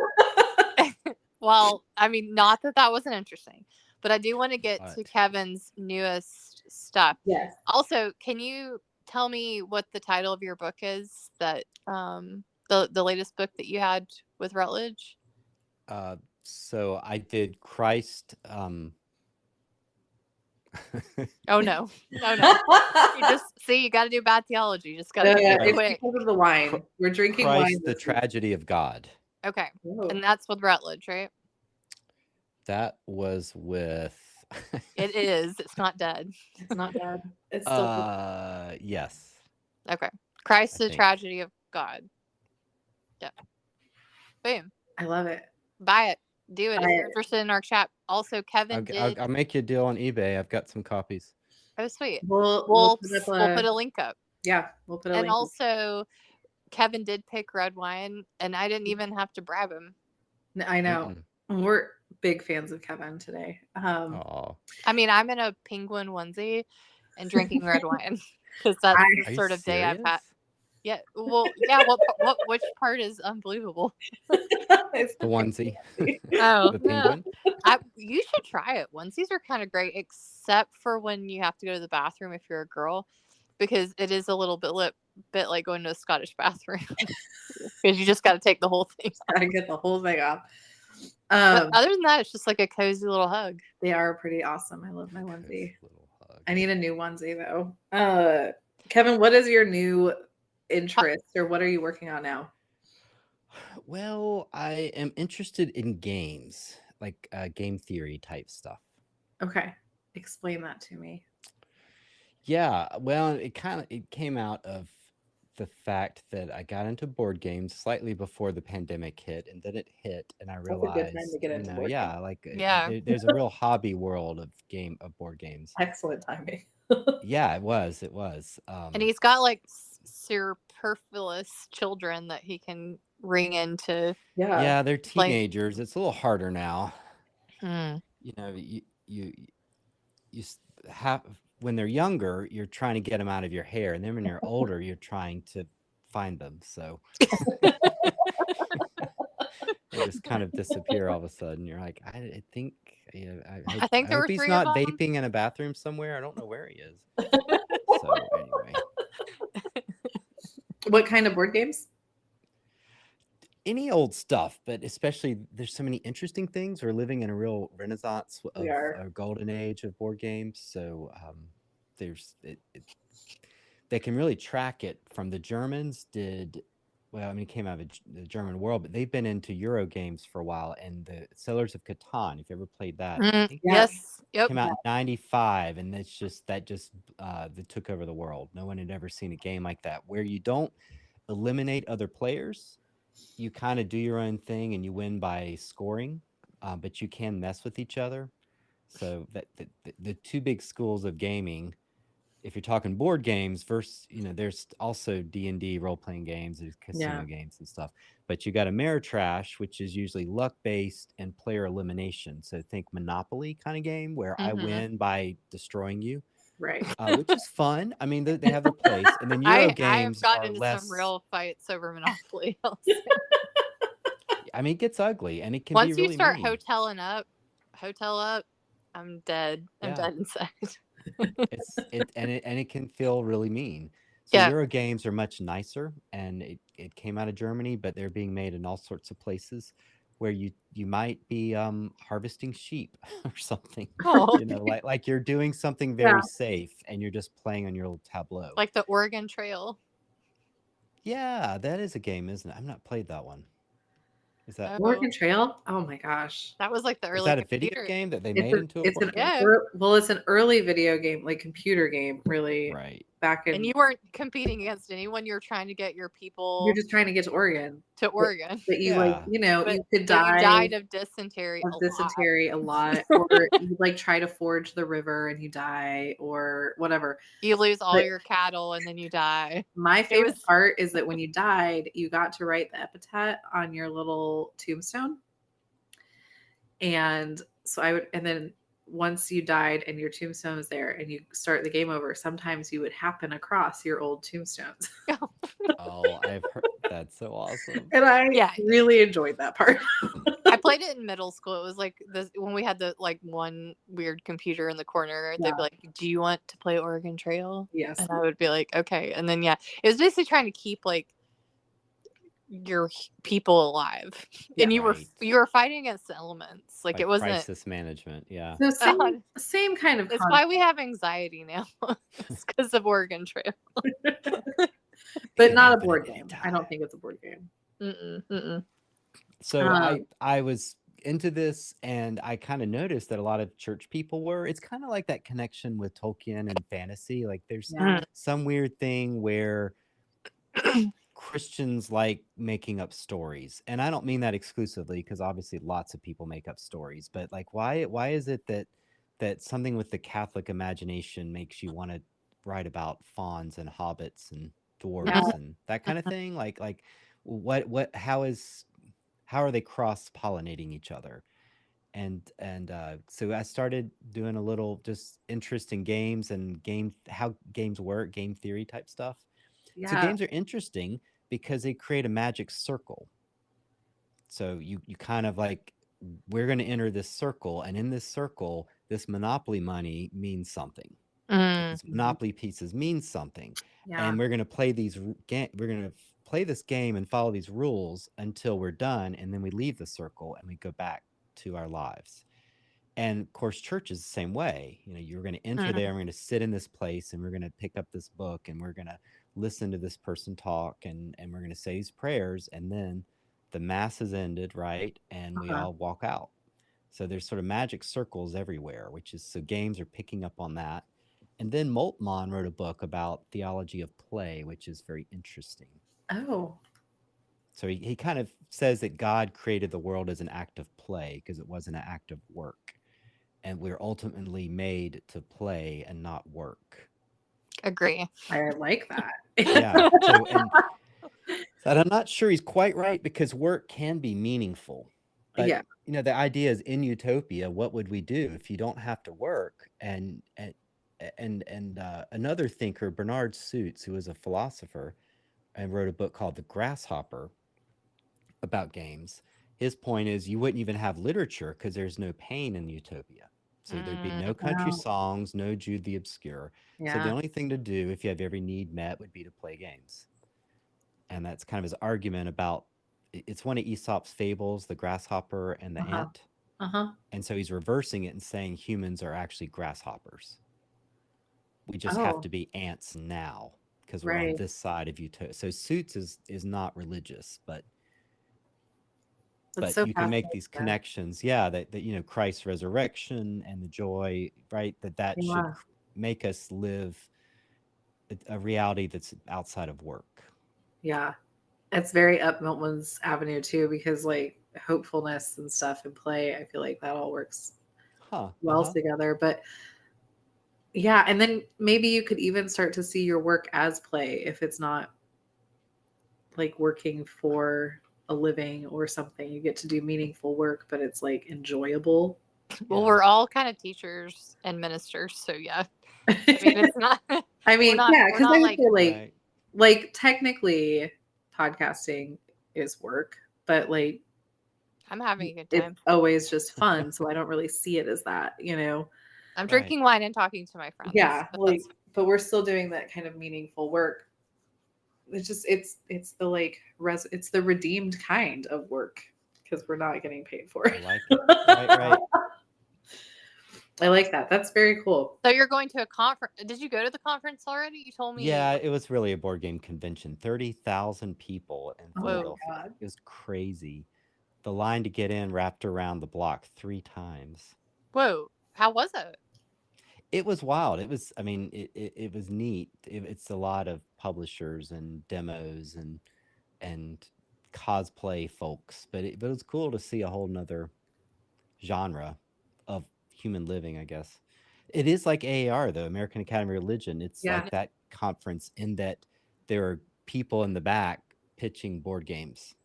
Speaker 1: well, I mean, not that wasn't interesting, but I do want to get to Kevin's newest stuff.
Speaker 3: Yes.
Speaker 1: Also, can you tell me what the title of your book is? That the latest book that you had with Routledge?
Speaker 2: So I did Christ.
Speaker 1: Oh no! You got to do bad theology. You just got to do it quick.
Speaker 3: Because of the wine. We're drinking
Speaker 2: Christ,
Speaker 3: wine.
Speaker 2: The Tragedy of God.
Speaker 1: Okay. Whoa. And that's with Routledge, right?
Speaker 2: That was with.
Speaker 1: It is. It's not dead.
Speaker 3: It's not dead. It's still.
Speaker 2: Yes.
Speaker 1: Okay. Christ, the Tragedy of God. Yeah. Boom.
Speaker 3: I love it.
Speaker 1: Buy it. Do it if you're interested in our chat. Also, Kevin
Speaker 2: I'll make you a deal on eBay. I've got some copies.
Speaker 1: Oh, sweet.
Speaker 3: We'll
Speaker 1: put a link up.
Speaker 3: Yeah, we'll put a link.
Speaker 1: And also, Kevin did pick red wine, and I didn't even have to bribe him.
Speaker 3: I know. We're big fans of Kevin today.
Speaker 1: I mean, I'm in a penguin onesie and drinking red wine because that's the sort of day I've had. Yeah. Well, yeah. Which part is unbelievable?
Speaker 2: The onesie.
Speaker 1: Oh,
Speaker 2: the penguin.
Speaker 1: You should try it. Onesies are kind of great, except for when you have to go to the bathroom if you're a girl, because it is a little bit like going to a Scottish bathroom because you just got to take the whole thing.
Speaker 3: Gotta get the whole thing off.
Speaker 1: But other than that, it's just like a cozy little hug.
Speaker 3: They are pretty awesome. I love my onesie. I need a new onesie though. Kevin, what is your new interest, or what are you working on now?
Speaker 2: Well, I am interested in games, like game theory type stuff.
Speaker 3: Okay, explain that to me.
Speaker 2: Yeah, well, it came out of the fact that I got into board games slightly before the pandemic hit, and then it hit, and I realized,
Speaker 3: that's a good time to get into board games.
Speaker 2: There's a real hobby world of board games.
Speaker 3: Excellent timing.
Speaker 2: Yeah, it was.
Speaker 1: And he's got like superfluous children that he can ring into.
Speaker 2: Yeah, they're teenagers. It's a little harder now. You know, you have, when they're younger, you're trying to get them out of your hair, and then when you're older, you're trying to find them. So they just kind of disappear all of a sudden. You're like, I think I hope he's not vaping in a bathroom somewhere. I don't know where he is. So anyway.
Speaker 3: What kind of board games?
Speaker 2: Any old stuff, but especially there's so many interesting things. We're living in a real renaissance of a golden age of board games. So they can really track it from the Germans it came out of the German world, but they've been into Euro games for a while, and the Settlers of Catan, if you ever played that,
Speaker 1: yes,
Speaker 2: came out in 95, and that took over the world. No one had ever seen a game like that, where you don't eliminate other players. You kind of do your own thing, and you win by scoring, but you can mess with each other. So that the two big schools of gaming, if you're talking board games versus, there's also D&D role-playing games, there's casino games and stuff. But you got Ameritrash, which is usually luck-based and player elimination. So think Monopoly kind of game where I win by destroying you.
Speaker 3: Right.
Speaker 2: Which is fun. I mean, they have their place. And then Euro games
Speaker 1: I have gotten into some real fights over Monopoly.
Speaker 2: I mean, it gets ugly, and it can
Speaker 1: Once
Speaker 2: be really
Speaker 1: you start
Speaker 2: mean.
Speaker 1: hotel up, I'm dead. I'm dead inside.
Speaker 2: It can feel really mean. So
Speaker 1: Yeah.
Speaker 2: Euro games are much nicer, and it came out of Germany, but they're being made in all sorts of places where you might be harvesting sheep or something.
Speaker 1: Oh,
Speaker 2: Like you're doing something
Speaker 3: Yeah.
Speaker 2: very safe, and you're just playing on your little tableau.
Speaker 1: like the Oregon Trail.
Speaker 2: Yeah, that is a game, isn't it? I've not played that one. Is that
Speaker 3: Oregon Trail? Oh my gosh.
Speaker 1: That was like the
Speaker 2: is
Speaker 1: early
Speaker 2: that a video
Speaker 1: computer.
Speaker 2: game that they
Speaker 3: It's
Speaker 2: made into a
Speaker 3: it's
Speaker 2: board
Speaker 3: an
Speaker 2: game?
Speaker 1: Yeah.
Speaker 3: well, it's an early video game, like computer game, really.
Speaker 2: Right.
Speaker 3: Back in
Speaker 1: And you weren't competing against anyone. You're trying to get your people
Speaker 3: you're just trying to get to Oregon.
Speaker 1: to Oregon.
Speaker 3: But you
Speaker 2: Yeah.
Speaker 1: But
Speaker 3: you could
Speaker 1: you
Speaker 3: die
Speaker 1: died of dysentery
Speaker 3: of
Speaker 1: a lot.
Speaker 3: dysentery a lot, or you like try to forge the river and you die, or whatever.
Speaker 1: You lose all
Speaker 3: But
Speaker 1: your cattle and then you die.
Speaker 3: my favorite
Speaker 1: was-
Speaker 3: part is that when you died, you got to write the epitaph on your little tombstone. And so and then once you died and your tombstone was there and you start the game over, sometimes you would happen across your old tombstones.
Speaker 2: Oh, I've heard that's so awesome.
Speaker 3: And I
Speaker 1: Yeah.
Speaker 3: really enjoyed that part.
Speaker 1: I played it in middle school. It was like this when we had the like one weird computer in the corner. They'd
Speaker 3: Yeah.
Speaker 1: be like, "Do you want to play Oregon Trail?"
Speaker 3: Yes.
Speaker 1: And I would be like, "Okay." And then it was basically trying to keep like your people alive,
Speaker 3: Yeah.
Speaker 1: and you
Speaker 2: Right.
Speaker 1: were fighting against the elements. Like it wasn't.
Speaker 2: crisis management. Yeah.
Speaker 3: So same kind of
Speaker 1: It's why we have anxiety now. It's because of Oregon Trail.
Speaker 3: but
Speaker 2: can
Speaker 3: not a
Speaker 2: happen
Speaker 3: board
Speaker 2: at any
Speaker 3: game.
Speaker 2: time.
Speaker 3: I don't think it's a board game.
Speaker 2: So I was into this, and I kind of noticed that a lot of church people were. It's kind of like that connection with Tolkien and fantasy. Like there's
Speaker 3: Yeah.
Speaker 2: some weird thing where Christians like making up stories, and I don't mean that exclusively, because obviously lots of people make up stories. But like, why is it that something with the Catholic imagination makes you want to write about fawns and hobbits and dwarves and that kind of thing? Like how are they cross-pollinating each other? And so I started doing a little just interest in games and how games work, game theory type stuff.
Speaker 3: Yeah.
Speaker 2: So games are interesting because they create a magic circle. So you kind of like, we're going to enter this circle, and in this circle, this Monopoly money means something. These Monopoly pieces mean something.
Speaker 3: Yeah.
Speaker 2: And we're going to play play this game and follow these rules until we're done, and then we leave the circle and we go back to our lives. And of course, church is the same way. You're going to enter there, and we're going to sit in this place, and we're going to pick up this book, and we're going to listen to this person talk, and we're going to say these prayers, and then the mass has ended, right? And we all walk out. So there's sort of magic circles everywhere, so games are picking up on that. And then Moltmann wrote a book about theology of play, which is very interesting.
Speaker 3: Oh.
Speaker 2: So he kind of says that God created the world as an act of play because it wasn't an act of work. And we're ultimately made to play and not work.
Speaker 1: Agree.
Speaker 3: I like that.
Speaker 2: Yeah. And I'm not sure he's quite right, because work can be meaningful. But, the idea is, in utopia, what would we do if you don't have to work? And another thinker, Bernard Suits, who was a philosopher and wrote a book called The Grasshopper about games. His point is, you wouldn't even have literature because there's no pain in utopia. So there'd be no country songs, no Jude the Obscure.
Speaker 3: Yeah.
Speaker 2: So the only thing to do if you have every need met would be to play games. And that's kind of his argument about, it's one of Aesop's fables, the grasshopper and the ant. And so he's reversing it and saying humans are actually grasshoppers. We just have to be ants now because we're on this side of utopia. So Suits is not religious, but
Speaker 3: so
Speaker 2: you can make these connections. Yeah, that Christ's resurrection and the joy, right? That should make us live a reality that's outside of work.
Speaker 3: Yeah. It's very up Milton's avenue too, because like hopefulness and stuff and play, I feel like that all works well together. But yeah, and then maybe you could even start to see your work as play if it's not like working for a living or something. You get to do meaningful work, but it's like enjoyable.
Speaker 1: Well, we're all kind of teachers and ministers, so yeah. I mean, it's not.
Speaker 3: I mean, because I would feel like technically podcasting is work, but like
Speaker 1: I'm having a good time.
Speaker 3: It's always just fun, so I don't really see it as that,
Speaker 1: I'm drinking wine and talking to my friends.
Speaker 3: Yeah, but we're still doing that kind of meaningful work. It's just it's the like it's the redeemed kind of work because we're not getting paid for it.
Speaker 2: I like it. Right.
Speaker 3: I like that. That's very cool.
Speaker 1: So you're going to a conference. Did you go to the conference already? You told me.
Speaker 2: Yeah, it was really a board game convention. 30,000 people in Philadelphia. It was crazy. The line to get in wrapped around the block 3 times.
Speaker 1: Whoa. How was it?
Speaker 2: It was wild. It was, I mean, it was neat. It's a lot of publishers and demos and cosplay folks, but it was cool to see a whole nother genre of human living, I guess. It is like AAR, though, American Academy of Religion. It's like that conference in that there are people in the back pitching board games,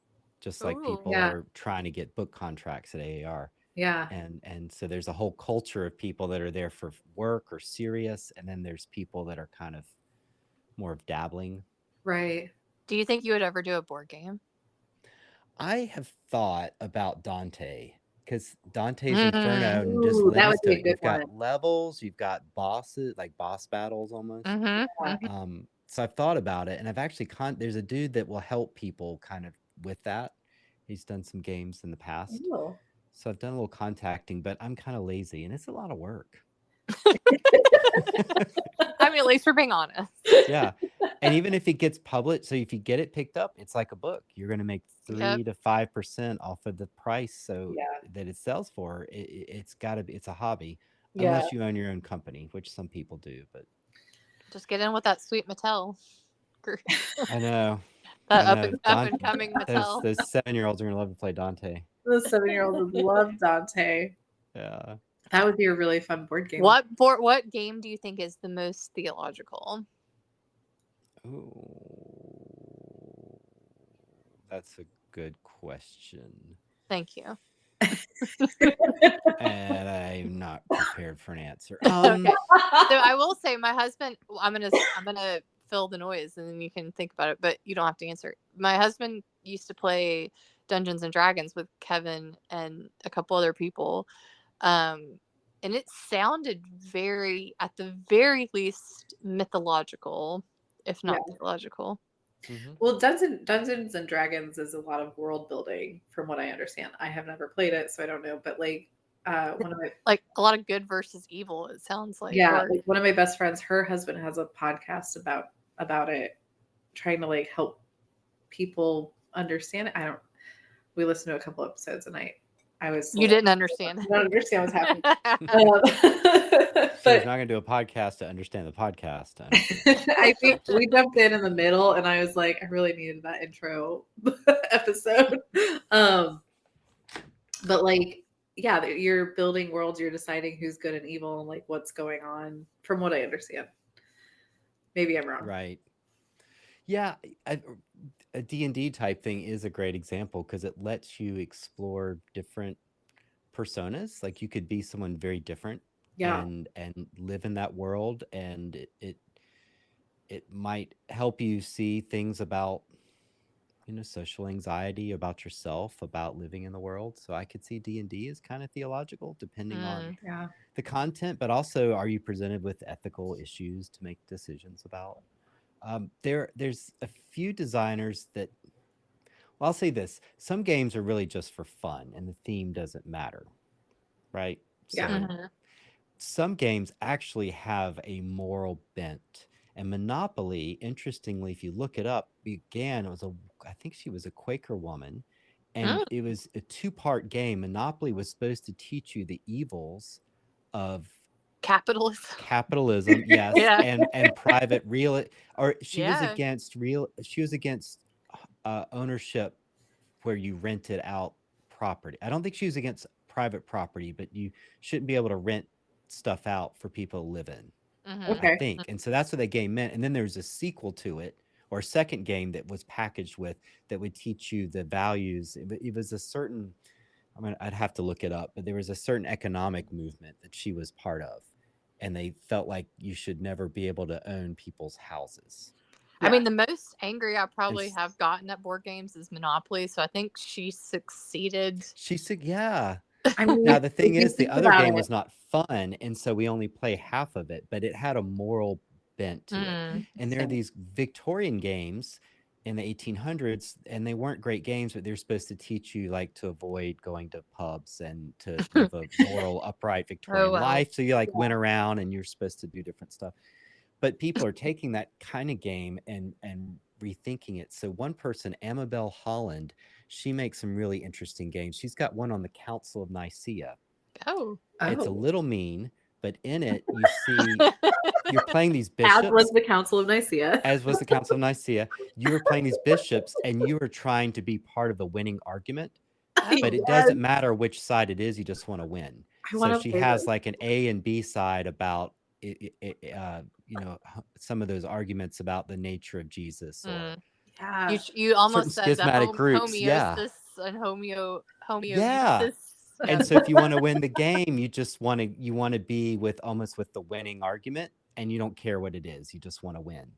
Speaker 2: just like people are trying to get book contracts at AAR.
Speaker 3: Yeah.
Speaker 2: And so there's a whole culture of people that are there for work or serious, and then there's people that are kind of more of dabbling.
Speaker 3: Right.
Speaker 1: Do you think you would ever do a board game?
Speaker 2: I have thought about Dante, because Dante's Inferno and just lends to it. You've got levels, you've got bosses, like boss battles almost. So I've thought about it, and I've actually there's a dude that will help people kind of with that. He's done some games in the past.
Speaker 3: Oh.
Speaker 2: So I've done a little contacting, but I'm kind of lazy, and it's a lot of work.
Speaker 1: I mean, at least we're being honest.
Speaker 2: Yeah. And even if it gets published, so if you get it picked up, it's like a book. You're going to make 3 to 5% off of the price so that it sells for. It's got to be, it's a hobby. Unless you own your own company, which some people do, but
Speaker 1: just get in with that sweet Mattel.
Speaker 2: I know.
Speaker 1: That up and coming Mattel.
Speaker 2: Those 7-year-olds are going to love to play Dante.
Speaker 3: Those 7-year-olds would love Dante.
Speaker 2: Yeah.
Speaker 3: That would be a really fun board game.
Speaker 1: What game do you think is the most theological?
Speaker 2: Ooh, that's a good question.
Speaker 1: Thank you.
Speaker 2: And I'm not prepared for an answer.
Speaker 1: Okay. So I will say, my husband. I'm gonna fill the noise, and then you can think about it, but you don't have to answer. My husband used to play Dungeons and Dragons with Kevin and a couple other people. And it sounded at the very least, mythological, if not theological.
Speaker 3: Mm-hmm. Well, Dungeons and Dragons is a lot of world building, from what I understand. I have never played it, so I don't know. But one of my
Speaker 1: a lot of good versus evil. It sounds like
Speaker 3: one of my best friends, her husband has a podcast about it, trying to help people understand it. We listened to a couple episodes, and
Speaker 1: you didn't understand.
Speaker 3: I don't understand what's happening.
Speaker 2: She's not going to do a podcast to understand the podcast.
Speaker 3: I think we jumped in the middle, and I was like, I really needed that intro episode. But you're building worlds, you're deciding who's good and evil, and what's going on, from what I understand. Maybe I'm wrong.
Speaker 2: Right. Yeah. A D&D type thing is a great example because it lets you explore different personas. Like you could be someone very different and live in that world, and it might help you see things about social anxiety, about yourself, about living in the world. So I could see D&D as kind of theological depending on the content, but also, are you presented with ethical issues to make decisions about? There's a few designers that, well, I'll say this: some games are really just for fun, and the theme doesn't matter, right?
Speaker 3: Yeah.
Speaker 2: So some games actually have a moral bent. And Monopoly, interestingly, if you look it up, I think she was a Quaker woman, and it was a 2-part game. Monopoly was supposed to teach you the evils of capitalism, yes, and private she was against ownership where you rented out property. I don't think she was against private property, but you shouldn't be able to rent stuff out for people to live in.
Speaker 3: Okay.
Speaker 2: I think. And so that's what that game meant. And then there's a sequel to it, or a second game that was packaged with that would teach you the values. It was a certain, I'd have to look it up, but there was a certain economic movement that she was part of. And they felt like you should never be able to own people's houses.
Speaker 1: I mean, the most angry I probably have gotten at board games is Monopoly. So I think she succeeded.
Speaker 2: Yeah.
Speaker 3: I mean,
Speaker 2: Now the thing
Speaker 3: if you
Speaker 2: is, the
Speaker 3: think
Speaker 2: other
Speaker 3: about
Speaker 2: game
Speaker 3: it,
Speaker 2: was not fun, and so we only play half of it, but it had a moral bent to it. And there are these Victorian games in the 1800s, and they weren't great games, but they're supposed to teach you like to avoid going to pubs and to live a moral, upright Victorian life. So you like went around and you're supposed to do different stuff. But people are taking that kind of game and rethinking it. So one person, Amabel Holland, she makes some really interesting games. She's got one on the Council of Nicaea. It's a little mean, but in it you see you're playing these bishops.
Speaker 3: As was the Council of Nicaea.
Speaker 2: As was the Council of Nicaea. You were playing these bishops and you were trying to be part of the winning argument. But it doesn't matter which side it is, you just want to win. So she has like an A and B side about some of those arguments about the nature of Jesus, or
Speaker 1: you almost said
Speaker 2: schismatic groups,
Speaker 1: homeostasis and homeostasis.
Speaker 2: And so if you want to win the game, you just want to be with the winning argument, and you don't care what it is, you just want to win.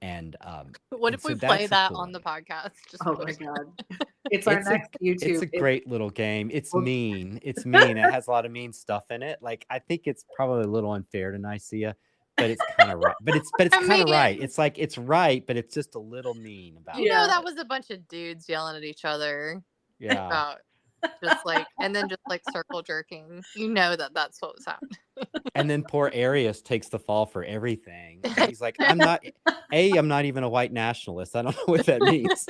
Speaker 2: And
Speaker 1: what if we play that on the podcast?
Speaker 3: Oh my god. It's our next YouTube.
Speaker 2: It's a great little game. It's mean. It has a lot of mean stuff in it. Like, I think it's probably a little unfair to Nicaea, but it's kind of right. But it's kind of right. It's like it's right, but it's just a little mean about it.
Speaker 1: That was a bunch of dudes yelling at each other.
Speaker 2: Yeah.
Speaker 1: About just like, and then just like circle jerking. That's what was happening.
Speaker 2: And then poor Arius takes the fall for everything. He's like, I'm not even a white nationalist. I don't know what that means.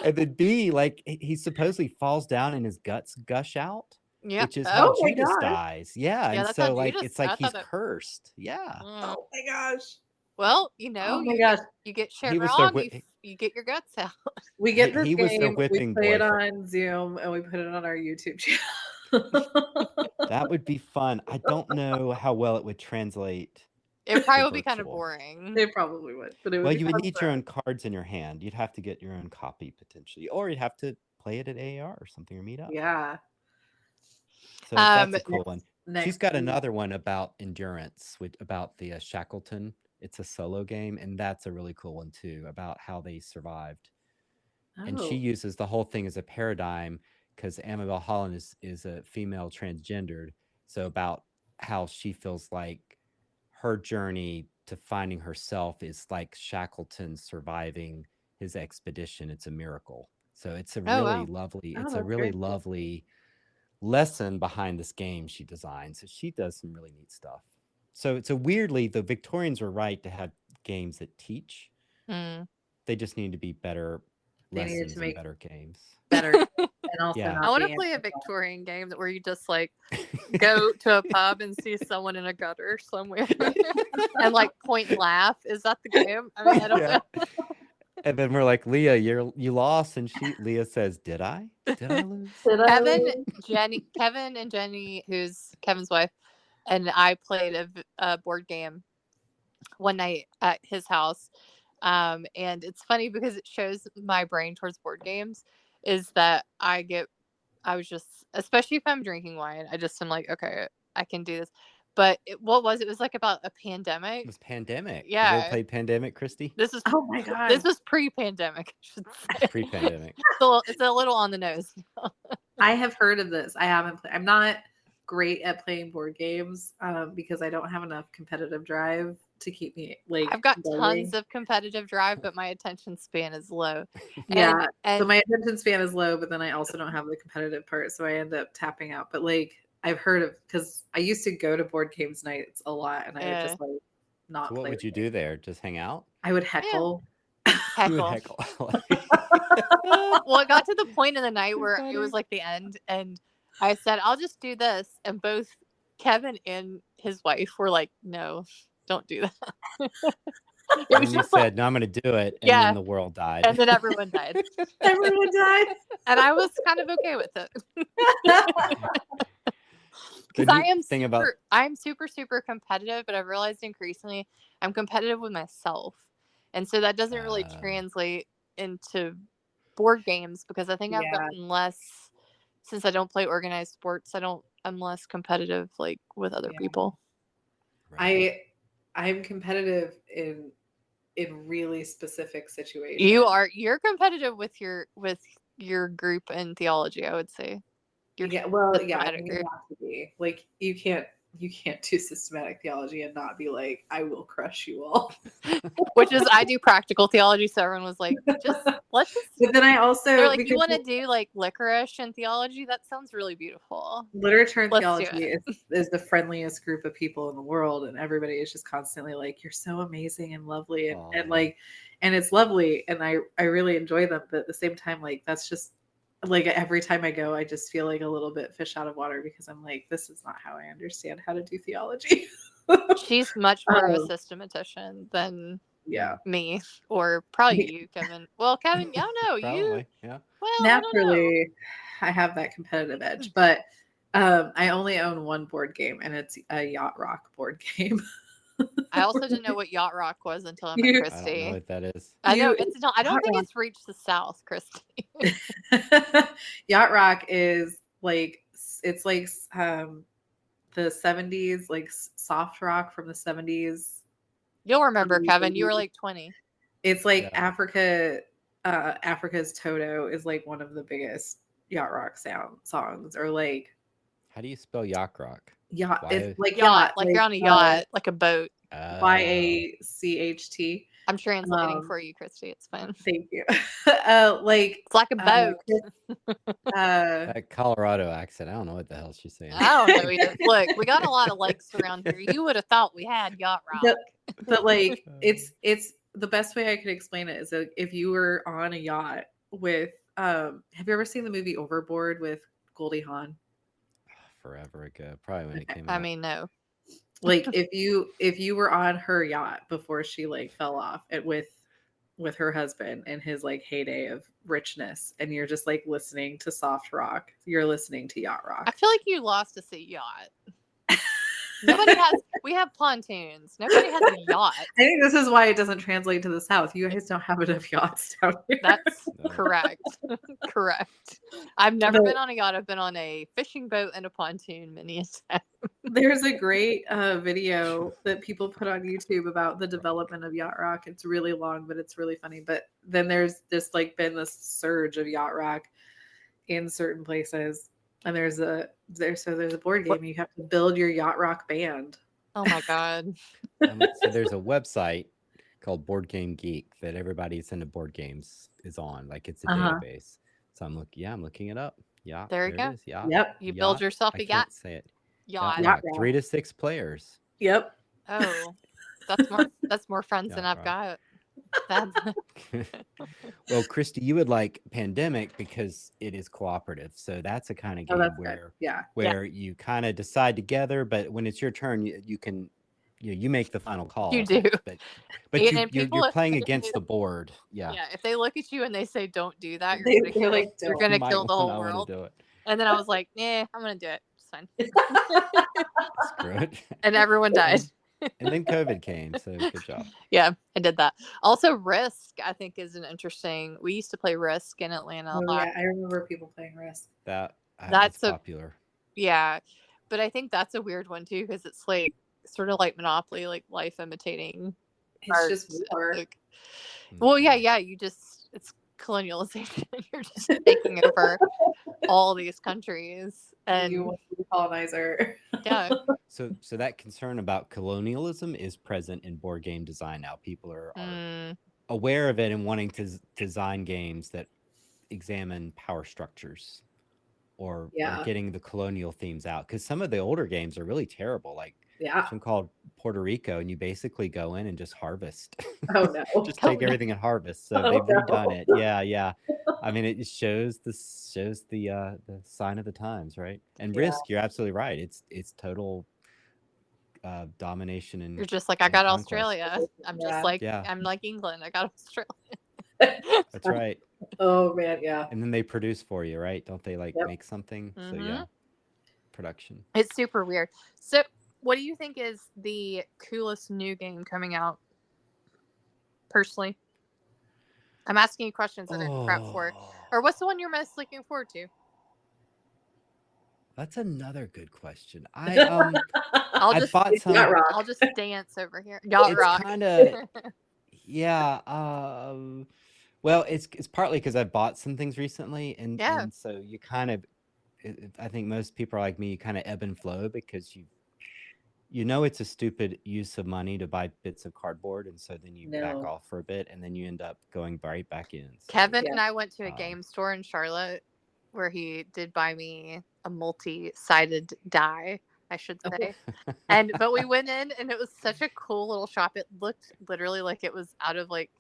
Speaker 2: And then B, like, he supposedly falls down and his guts gush out.
Speaker 1: Yeah.
Speaker 2: Which is how Judas dies. Yeah. And so like it's like he's cursed. Yeah.
Speaker 3: Oh my gosh.
Speaker 1: Well,
Speaker 3: oh my gosh.
Speaker 1: You get shit wrong, you get your guts out.
Speaker 3: We get this game, we play it on Zoom, and we put it on our YouTube channel.
Speaker 2: That would be fun. I don't know how well it would translate.
Speaker 1: It probably would be kind of boring.
Speaker 3: It probably would. But it would
Speaker 2: you would need your own cards in your hand. You'd have to get your own copy potentially. Or you'd have to play it at AAR or something, or meet up.
Speaker 3: Yeah.
Speaker 2: So that's a cool one. She's got another one about endurance, about the Shackleton. It's a solo game, and that's a really cool one too, about how they survived. And she uses the whole thing as a paradigm, because Amabel Holland is a female transgendered. So about how she feels like her journey to finding herself is like Shackleton surviving his expedition. It's a miracle. So it's a really lovely, lovely lesson behind this game she designed. So she does some really neat stuff. So weirdly, the Victorians were right to have games that teach. They just need to be better lessons and better games.
Speaker 3: Better. And also
Speaker 1: I want to play a Victorian game where you just like go to a pub and see someone in a gutter somewhere and like point and laugh. Is that the game? I mean, I don't know.
Speaker 2: And then we're like, Leah, you lost, and Leah says, "Did I? Did I lose?"
Speaker 1: Kevin and Jenny, who's Kevin's wife, and I played a board game one night at his house. And it's funny because it shows my brain towards board games is that I was just, especially if I'm drinking wine, I just am like, okay, I can do this. But it was like about a pandemic.
Speaker 2: It was pandemic.
Speaker 1: Yeah.
Speaker 2: You ever played Pandemic, Christy?
Speaker 3: Oh my god.
Speaker 1: This was pre-pandemic.
Speaker 2: Pre-pandemic.
Speaker 1: It's a little on the nose.
Speaker 3: I have heard of this. I haven't played. I'm not great at playing board games because I don't have enough competitive drive to keep me like.
Speaker 1: I've got tons of competitive drive, but my attention span is low.
Speaker 3: Yeah. So my attention span is low, but then I also don't have the competitive part, so I end up tapping out. But like, I've heard of, because I used to go to board games nights a lot, and I would just like not.
Speaker 2: So what would you do there? Just hang out?
Speaker 3: I would heckle.
Speaker 1: Yeah. Heckle. Well, it got to the point in the night where it was like the end, and I said, "I'll just do this," and both Kevin and his wife were like, "No, don't do that."
Speaker 2: And you said, "No, I'm going to do it," and then the world died,
Speaker 1: and then everyone died.
Speaker 3: Everyone died,
Speaker 1: and I was kind of okay with it. Because I'm super, super competitive, but I've realized increasingly I'm competitive with myself. And so that doesn't really translate into board games, because I think I've gotten less, since I don't play organized sports, I'm less competitive like with other people.
Speaker 3: Right. I'm competitive in really specific situations.
Speaker 1: You're competitive with your group in theology, I would say.
Speaker 3: Yeah, well, yeah, I think it has to be. Like, you can't do systematic theology and not be like, I will crush you all.
Speaker 1: Which is, I do practical theology, so everyone was like, let's just.
Speaker 3: But then I also,
Speaker 1: they're like, you want to do like licorice and theology? That sounds really beautiful.
Speaker 3: Literature and theology is the friendliest group of people in the world, and everybody is just constantly like, you're so amazing and lovely, and like, and it's lovely, and I really enjoy them, but at the same time, like, that's just like, every time I go, I just feel like a little bit fish out of water, because I'm like, this is not how I understand how to do theology.
Speaker 1: She's much more of a systematician than me, or probably you, Kevin. Well, Kevin, I don't know.
Speaker 2: Probably, yeah.
Speaker 1: Well,
Speaker 3: naturally, I have that competitive edge, but I only own one board game, and it's a Yacht Rock board game.
Speaker 1: I also didn't know what Yacht Rock was until I met Christy.
Speaker 2: I don't know what that is.
Speaker 1: I know it's not. I don't think it's reached the South, Christy.
Speaker 3: Yacht Rock is like, it's like the 70s, like soft rock from the 70s.
Speaker 1: You'll remember, Kevin. You were like 20.
Speaker 3: It's like Africa's Toto is like one of the biggest yacht rock songs, or like,
Speaker 2: how do you spell yacht rock?
Speaker 3: Yacht. It's like
Speaker 1: yacht, like you're on a yacht, like a boat.
Speaker 3: YACHT.
Speaker 1: I'm translating for you, Christy. It's fine.
Speaker 3: Thank you. Like,
Speaker 1: it's like a boat.
Speaker 2: That Colorado accent. I don't know what the hell she's saying.
Speaker 1: I don't know either. Look, we got a lot of lakes around here. You would have thought we had yacht rock.
Speaker 3: But like, it's the best way I could explain it is that if you were on a yacht with, have you ever seen the movie Overboard with Goldie Hawn?
Speaker 2: Forever ago, probably when it came out.
Speaker 1: I mean, no.
Speaker 3: Like, if you were on her yacht before she like fell off with her husband in his like heyday of richness, and you're just like listening to soft rock, you're listening to yacht rock.
Speaker 1: I feel like you lost us a yacht. We have pontoons. Nobody has a yacht.
Speaker 3: I think this is why it doesn't translate to the South. You guys don't have enough yachts down here.
Speaker 1: That's correct. Correct. I've never been on a yacht. I've been on a fishing boat and a pontoon many a time.
Speaker 3: There's a great video that people put on YouTube about the development of yacht rock. It's really long, but it's really funny. But then there's just like been this surge of yacht rock in certain places. And there's a board game. You have to build your yacht rock band.
Speaker 1: Oh my god!
Speaker 2: So there's a website called Board Game Geek that everybody that's into board games is on. Like, it's a database. So I'm looking it up. Yeah,
Speaker 1: there you go.
Speaker 2: Yeah.
Speaker 3: Yep.
Speaker 1: You build yourself a yacht.
Speaker 2: Say it.
Speaker 1: Yacht.
Speaker 2: 3 to 6 players.
Speaker 3: Yep.
Speaker 1: Oh, that's more friends than I've got.
Speaker 2: Well, Christy, you would like Pandemic because it is cooperative. So that's a kind of game where you kind of decide together, but when it's your turn, you can you make the final call.
Speaker 1: You do,
Speaker 2: but you're playing against the board. Yeah.
Speaker 1: If they look at you and they say don't do that,
Speaker 3: you're
Speaker 1: gonna kill the whole world.
Speaker 2: Do it.
Speaker 1: And then I was like, I'm gonna do it. It's fine.
Speaker 2: Screw it.
Speaker 1: And everyone died.
Speaker 2: And then COVID came, so good job.
Speaker 1: Yeah, I did that. Also, Risk, I think, is an interesting. We used to play Risk in Atlanta a lot.
Speaker 3: Yeah, I remember people playing Risk.
Speaker 2: That's popular.
Speaker 1: Yeah, but I think that's a weird one too, because it's like sort of like Monopoly, like life imitating.
Speaker 3: It's just war.
Speaker 1: Well, yeah. It's colonialization. You're just taking over all these countries, and
Speaker 3: you want to be a colonizer.
Speaker 1: Yeah.
Speaker 2: So that concern about colonialism is present in board game design now. People are aware of it and wanting to design games that examine power structures or getting the colonial themes out. Because some of the older games are really terrible. Like one called Puerto Rico, and you basically go in and just harvest.
Speaker 3: Oh no!
Speaker 2: Just take everything and harvest. So they've redone it. Yeah. I mean, it shows the sign of the times, right? And Risk, you're absolutely right. It's total domination, and
Speaker 1: you're just like, I got Australia. I'm just like, I'm like England. I got Australia.
Speaker 2: That's right.
Speaker 3: Oh man, yeah.
Speaker 2: And then they produce for you, right? Don't they make something? So yeah, production.
Speaker 1: It's super weird. So, what do you think is the coolest new game coming out? Personally, I'm asking you questions that I didn't prep for. Or what's the one you're most looking forward to?
Speaker 2: That's another good question. I'll
Speaker 1: just dance over here. Yacht Rock.
Speaker 2: Kind of, yeah. Well, it's partly because I bought some things recently, and so you kind of I think most people are like me. You kind of ebb and flow because you know it's a stupid use of money to buy bits of cardboard, and so then you back off for a bit, and then you end up going right back in. So,
Speaker 1: Kevin and I went to a game store in Charlotte where he did buy me a multi-sided die, I should say. But we went in and it was such a cool little shop. It looked literally like it was out of like,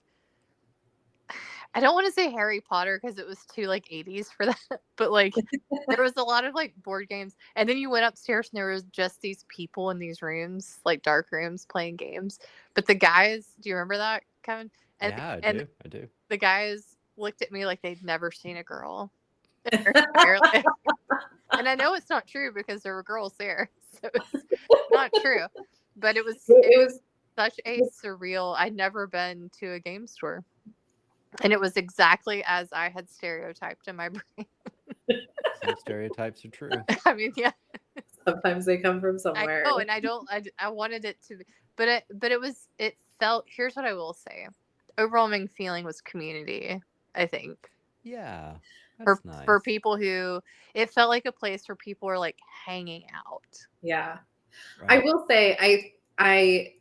Speaker 1: I don't want to say Harry Potter because it was too like 80s for that, but like there was a lot of like board games. And then you went upstairs and there was just these people in these rooms, like dark rooms, playing games. But the guys, do you remember that, Kevin? And,
Speaker 2: yeah, I do.
Speaker 1: The guys looked at me like they'd never seen a girl. And I know it's not true because there were girls there, so it's not true. But it was such a surreal. I'd never been to a game store, and it was exactly as I had stereotyped in my brain.
Speaker 2: Some stereotypes are true.
Speaker 1: I mean, yeah.
Speaker 3: Sometimes they come from somewhere.
Speaker 1: Oh, and I wanted it to be, but it felt. Here's what I will say: overwhelming feeling was community. I think.
Speaker 2: Yeah.
Speaker 1: Nice. For people who, it felt like a place where people were like hanging out.
Speaker 3: Yeah. Right. I will say I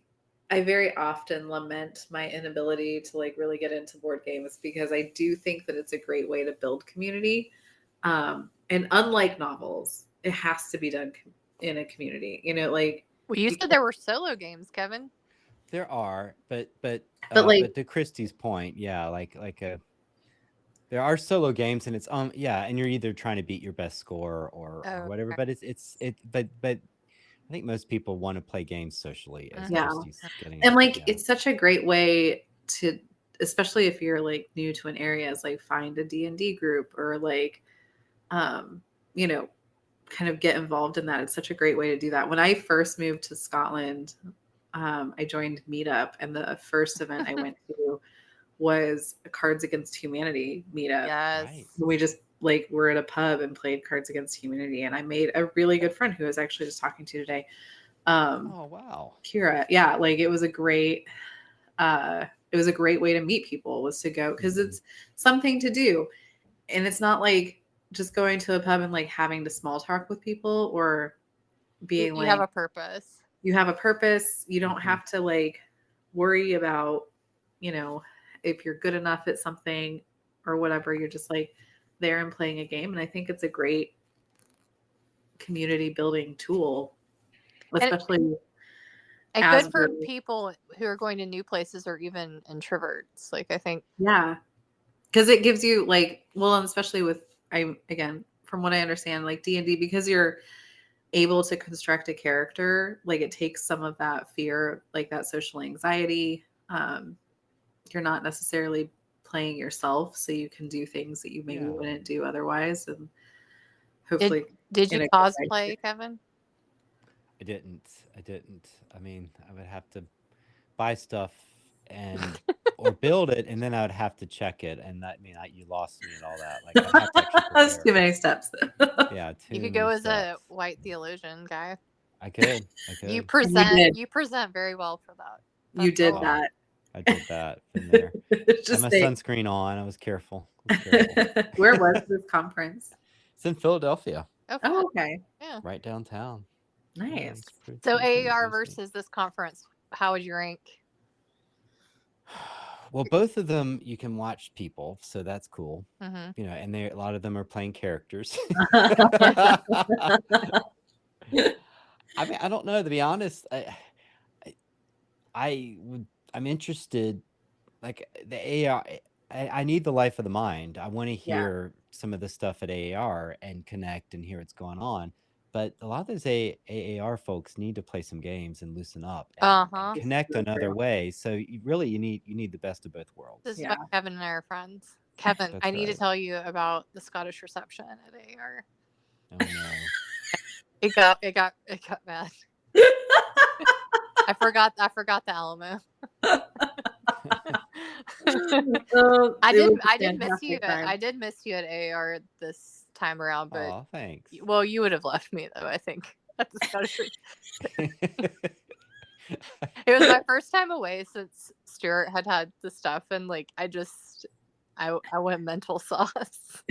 Speaker 3: very often lament my inability to like really get into board games because I do think that it's a great way to build community. And unlike novels, it has to be done in a community. You know, like
Speaker 1: you said there were solo games, Kevin.
Speaker 2: There are, but
Speaker 3: like
Speaker 2: to Christy's point, yeah, there are solo games, and it's and you're either trying to beat your best score or whatever. But but I think most people want to play games socially. As Christy's getting
Speaker 3: and it's such a great way to, especially if you're like new to an area, is like find a D&D group or like, you know, kind of get involved in that. It's such a great way to do that. When I first moved to Scotland, I joined Meetup, and the first event I went to was a Cards Against Humanity meetup.
Speaker 1: Yes.
Speaker 3: We just like were at a pub and played Cards Against Humanity, and I made a really good friend who I was actually just talking to today.
Speaker 2: Oh wow.
Speaker 3: Kira. Yeah, like it was a great way to meet people, was to go, because it's something to do. And it's not like just going to a pub and like having to small talk with people or being
Speaker 1: you have a purpose.
Speaker 3: You have a purpose. You don't have to like worry about, you know, if you're good enough at something or whatever. You're just like there and playing a game. And I think it's a great community building tool, especially
Speaker 1: and good for people who are going to new places or even introverts. Like, I think.
Speaker 3: Yeah. Because it gives you like, well, and especially with, again, from what I understand, like D&D, because you're able to construct a character, like it takes some of that fear, like that social anxiety. You're not necessarily playing yourself, so you can do things that you maybe wouldn't do otherwise. And hopefully,
Speaker 1: did you cosplay, Kevin?
Speaker 2: I didn't. I mean, I would have to buy stuff and or build it, and then I would have to check it, and that you lost me and all that. Like, I'd have to
Speaker 3: that's too many steps.
Speaker 2: Yeah,
Speaker 1: you could go as a white theologian guy.
Speaker 2: I could.
Speaker 1: You present very well for that.
Speaker 3: You did that.
Speaker 2: I did that from there.
Speaker 3: Just
Speaker 2: had my sunscreen on. I was careful.
Speaker 3: Where was this conference?
Speaker 2: It's in Philadelphia.
Speaker 3: Oh, okay.
Speaker 1: Yeah.
Speaker 2: Right downtown.
Speaker 3: Nice.
Speaker 1: So AAR versus this conference, how would you rank?
Speaker 2: Well, both of them you can watch people, so that's cool.
Speaker 1: Mm-hmm.
Speaker 2: You know, and a lot of them are playing characters. I mean, I don't know, to be honest. I'm interested, like the AAR. I need the life of the mind. I want to hear some of the stuff at AAR and connect and hear what's going on. But a lot of those AAR folks need to play some games and loosen up and connect another way. So you need the best of both worlds.
Speaker 1: This is why Kevin and I are friends. Kevin, I need to tell you about the Scottish reception at AAR.
Speaker 2: Oh no.
Speaker 1: It got bad. I forgot the Alamo. I did miss you. I did miss you at AAR this time around, but
Speaker 2: thanks.
Speaker 1: Well, you would have left me though, I think, at the Scottish. It was my first time away since Stuart had the stuff, and like I went mental sauce.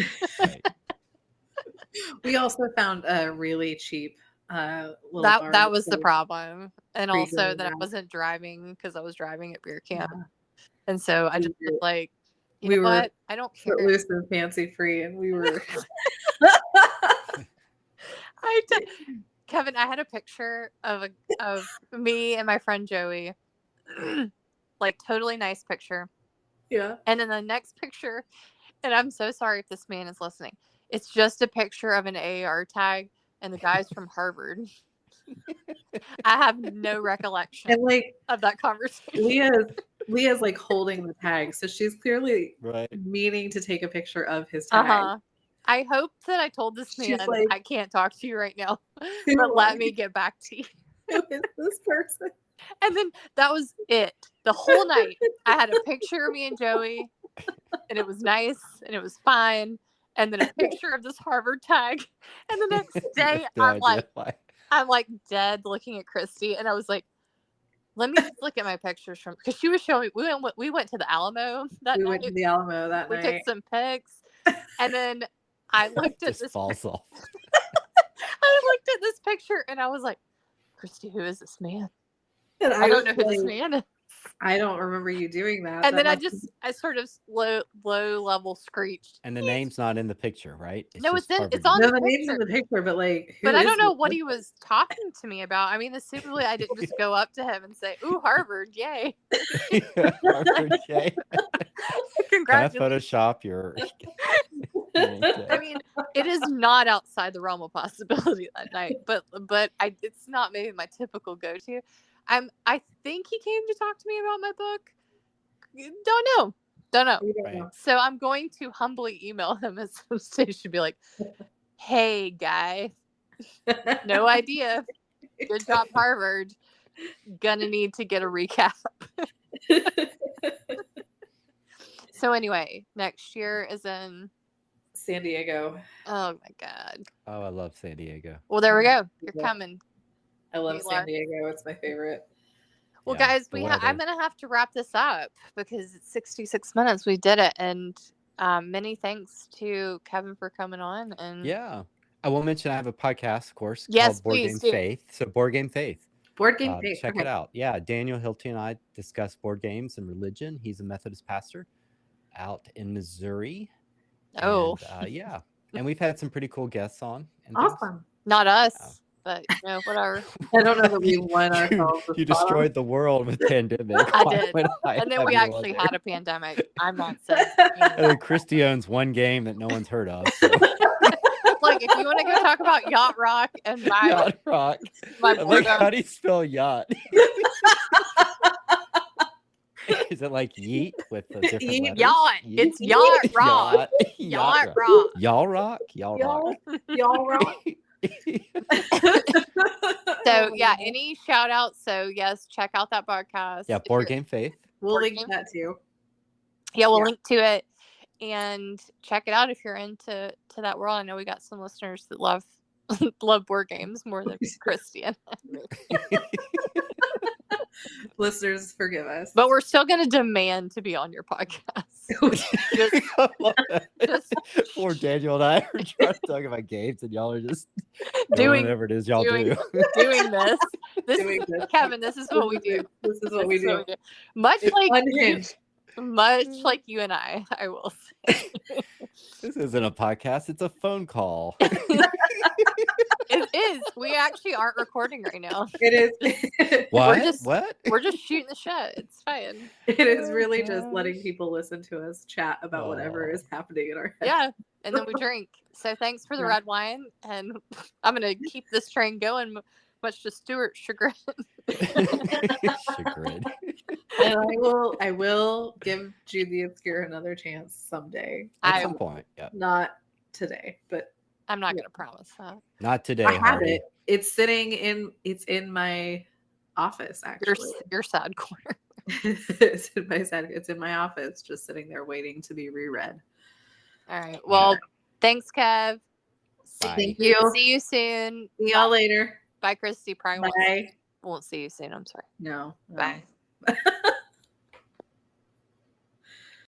Speaker 3: We also found a really cheap little bar.
Speaker 1: That was the problem. And
Speaker 3: Pretty
Speaker 1: also
Speaker 3: good
Speaker 1: that I
Speaker 3: amount.
Speaker 1: wasn't driving because I was driving at beer camp.
Speaker 3: Yeah.
Speaker 1: And so I just was like, you know
Speaker 3: We were
Speaker 1: what? I don't care.
Speaker 3: Footloose and fancy free, and we were.
Speaker 1: Kevin, I had a picture of me and my friend Joey, like totally nice picture.
Speaker 3: Yeah.
Speaker 1: And then the next picture, and I'm so sorry if this man is listening, it's just a picture of an AAR tag and the guy's from Harvard. I have no recollection
Speaker 3: And like
Speaker 1: of that conversation.
Speaker 3: Leah's like holding the tag, so she's clearly meaning to take a picture of his tag.
Speaker 1: I hope that I told this man,
Speaker 3: like,
Speaker 1: I can't talk to you right now, but let me get back to you.
Speaker 3: Who is this person?
Speaker 1: And then that was it. The whole night, I had a picture of me and Joey, and it was nice, and it was fine. And then a picture of this Harvard tag. And the next day, I'm like dead looking at Christy, and I was like, let me just look at my pictures from, because she was showing me, we went to the Alamo that night.
Speaker 3: We went to the Alamo that night.
Speaker 1: We took some pics, and then I looked at this.
Speaker 2: Falls off.
Speaker 1: I looked at this picture, and I was like, Christy, who is this man? And I don't know who this man is.
Speaker 3: I don't remember you doing that.
Speaker 1: And then I sort of low level screeched.
Speaker 2: And the name's not in the picture, right?
Speaker 1: It's on the
Speaker 3: name's in the picture, but like,
Speaker 1: but I don't know what he was talking to me about. I mean, assumably I didn't just go up to him and say, "Ooh, Harvard, yay!"
Speaker 2: Harvard, yay!
Speaker 1: Congratulations.
Speaker 2: Can I Photoshop your?
Speaker 1: I mean, it is not outside the realm of possibility that night, but it's not maybe my typical go-to. I think he came to talk to me about my book. Don't know.
Speaker 3: Right.
Speaker 1: So I'm going to humbly email him at some stage to be like, "Hey, guy, no idea. Good job, Harvard. Gonna need to get a recap." So anyway, next year is in
Speaker 3: San Diego.
Speaker 1: Oh my God.
Speaker 2: Oh, I love San Diego.
Speaker 1: Well, there we go. You're coming.
Speaker 3: I love San Diego. It's my favorite.
Speaker 1: Well, guys, I'm gonna have to wrap this up because it's 66 minutes. We did it, and many thanks to Kevin for coming on. And
Speaker 2: yeah, I will mention I have a podcast, of course,
Speaker 1: called
Speaker 2: Board Game Faith. So Board Game Faith.
Speaker 3: Board Game Faith.
Speaker 2: Check it out. Yeah, Daniel Hilty and I discuss board games and religion. He's a Methodist pastor out in Missouri.
Speaker 1: Oh,
Speaker 2: and, yeah, and we've had some pretty cool guests on.
Speaker 3: Awesome.
Speaker 1: Not us. But whatever.
Speaker 3: I don't know that we won ourselves.
Speaker 2: You destroyed the world with pandemic.
Speaker 1: I did. And then we actually had a pandemic. I'm not saying.
Speaker 2: And then Christy owns one game that no one's heard of. So.
Speaker 1: Like, if you want to go talk about Yacht Rock and
Speaker 2: Yacht Rock. How do you spell yacht? Is it like yeet with a different letters?
Speaker 1: Yacht.
Speaker 2: Yeet?
Speaker 1: It's Yacht Rock. Yacht Rock.
Speaker 2: Y'all rock. Y'all rock.
Speaker 3: Y'all rock.
Speaker 1: So yeah, any shout outs? So yes, check out that podcast.
Speaker 2: Yeah, Board Game Faith.
Speaker 3: We'll link that too.
Speaker 1: Yeah, we'll link to it and check it out if you're into that world. I know we got some listeners that love board games more than Christy and
Speaker 3: Listeners, forgive us.
Speaker 1: But we're still going to demand to be on your podcast.
Speaker 2: Poor Daniel and I are trying to talk about games, and y'all are just doing whatever it is y'all do.
Speaker 1: Doing this. Kevin, this is what we do.
Speaker 3: This is what we do.
Speaker 1: Much like you and I will say.
Speaker 2: This isn't a podcast, it's a phone call.
Speaker 1: It is. We actually aren't recording right now.
Speaker 3: It is.
Speaker 2: What?
Speaker 1: We're just shooting the shit. It's fine.
Speaker 3: It is really just letting people listen to us chat about whatever is happening in our head.
Speaker 1: Yeah. And then we drink. So thanks for the red wine. And I'm going to keep this train going, much to Stuart's chagrin.
Speaker 2: Chagrin.
Speaker 3: And I will give Jude the Obscure another chance someday.
Speaker 2: At some point. Yeah.
Speaker 3: Not today, but
Speaker 1: I'm not going to promise that.
Speaker 2: Not today.
Speaker 3: I have it. It's in my office, actually.
Speaker 1: Your sad corner.
Speaker 3: It's in my office, just sitting there waiting to be reread.
Speaker 1: All right. Well, thanks, Kev.
Speaker 3: Thank you.
Speaker 1: See you soon.
Speaker 3: See y'all later.
Speaker 1: Bye, Christy.
Speaker 3: Bye.
Speaker 1: Won't see you soon. I'm sorry.
Speaker 3: No.
Speaker 1: Bye.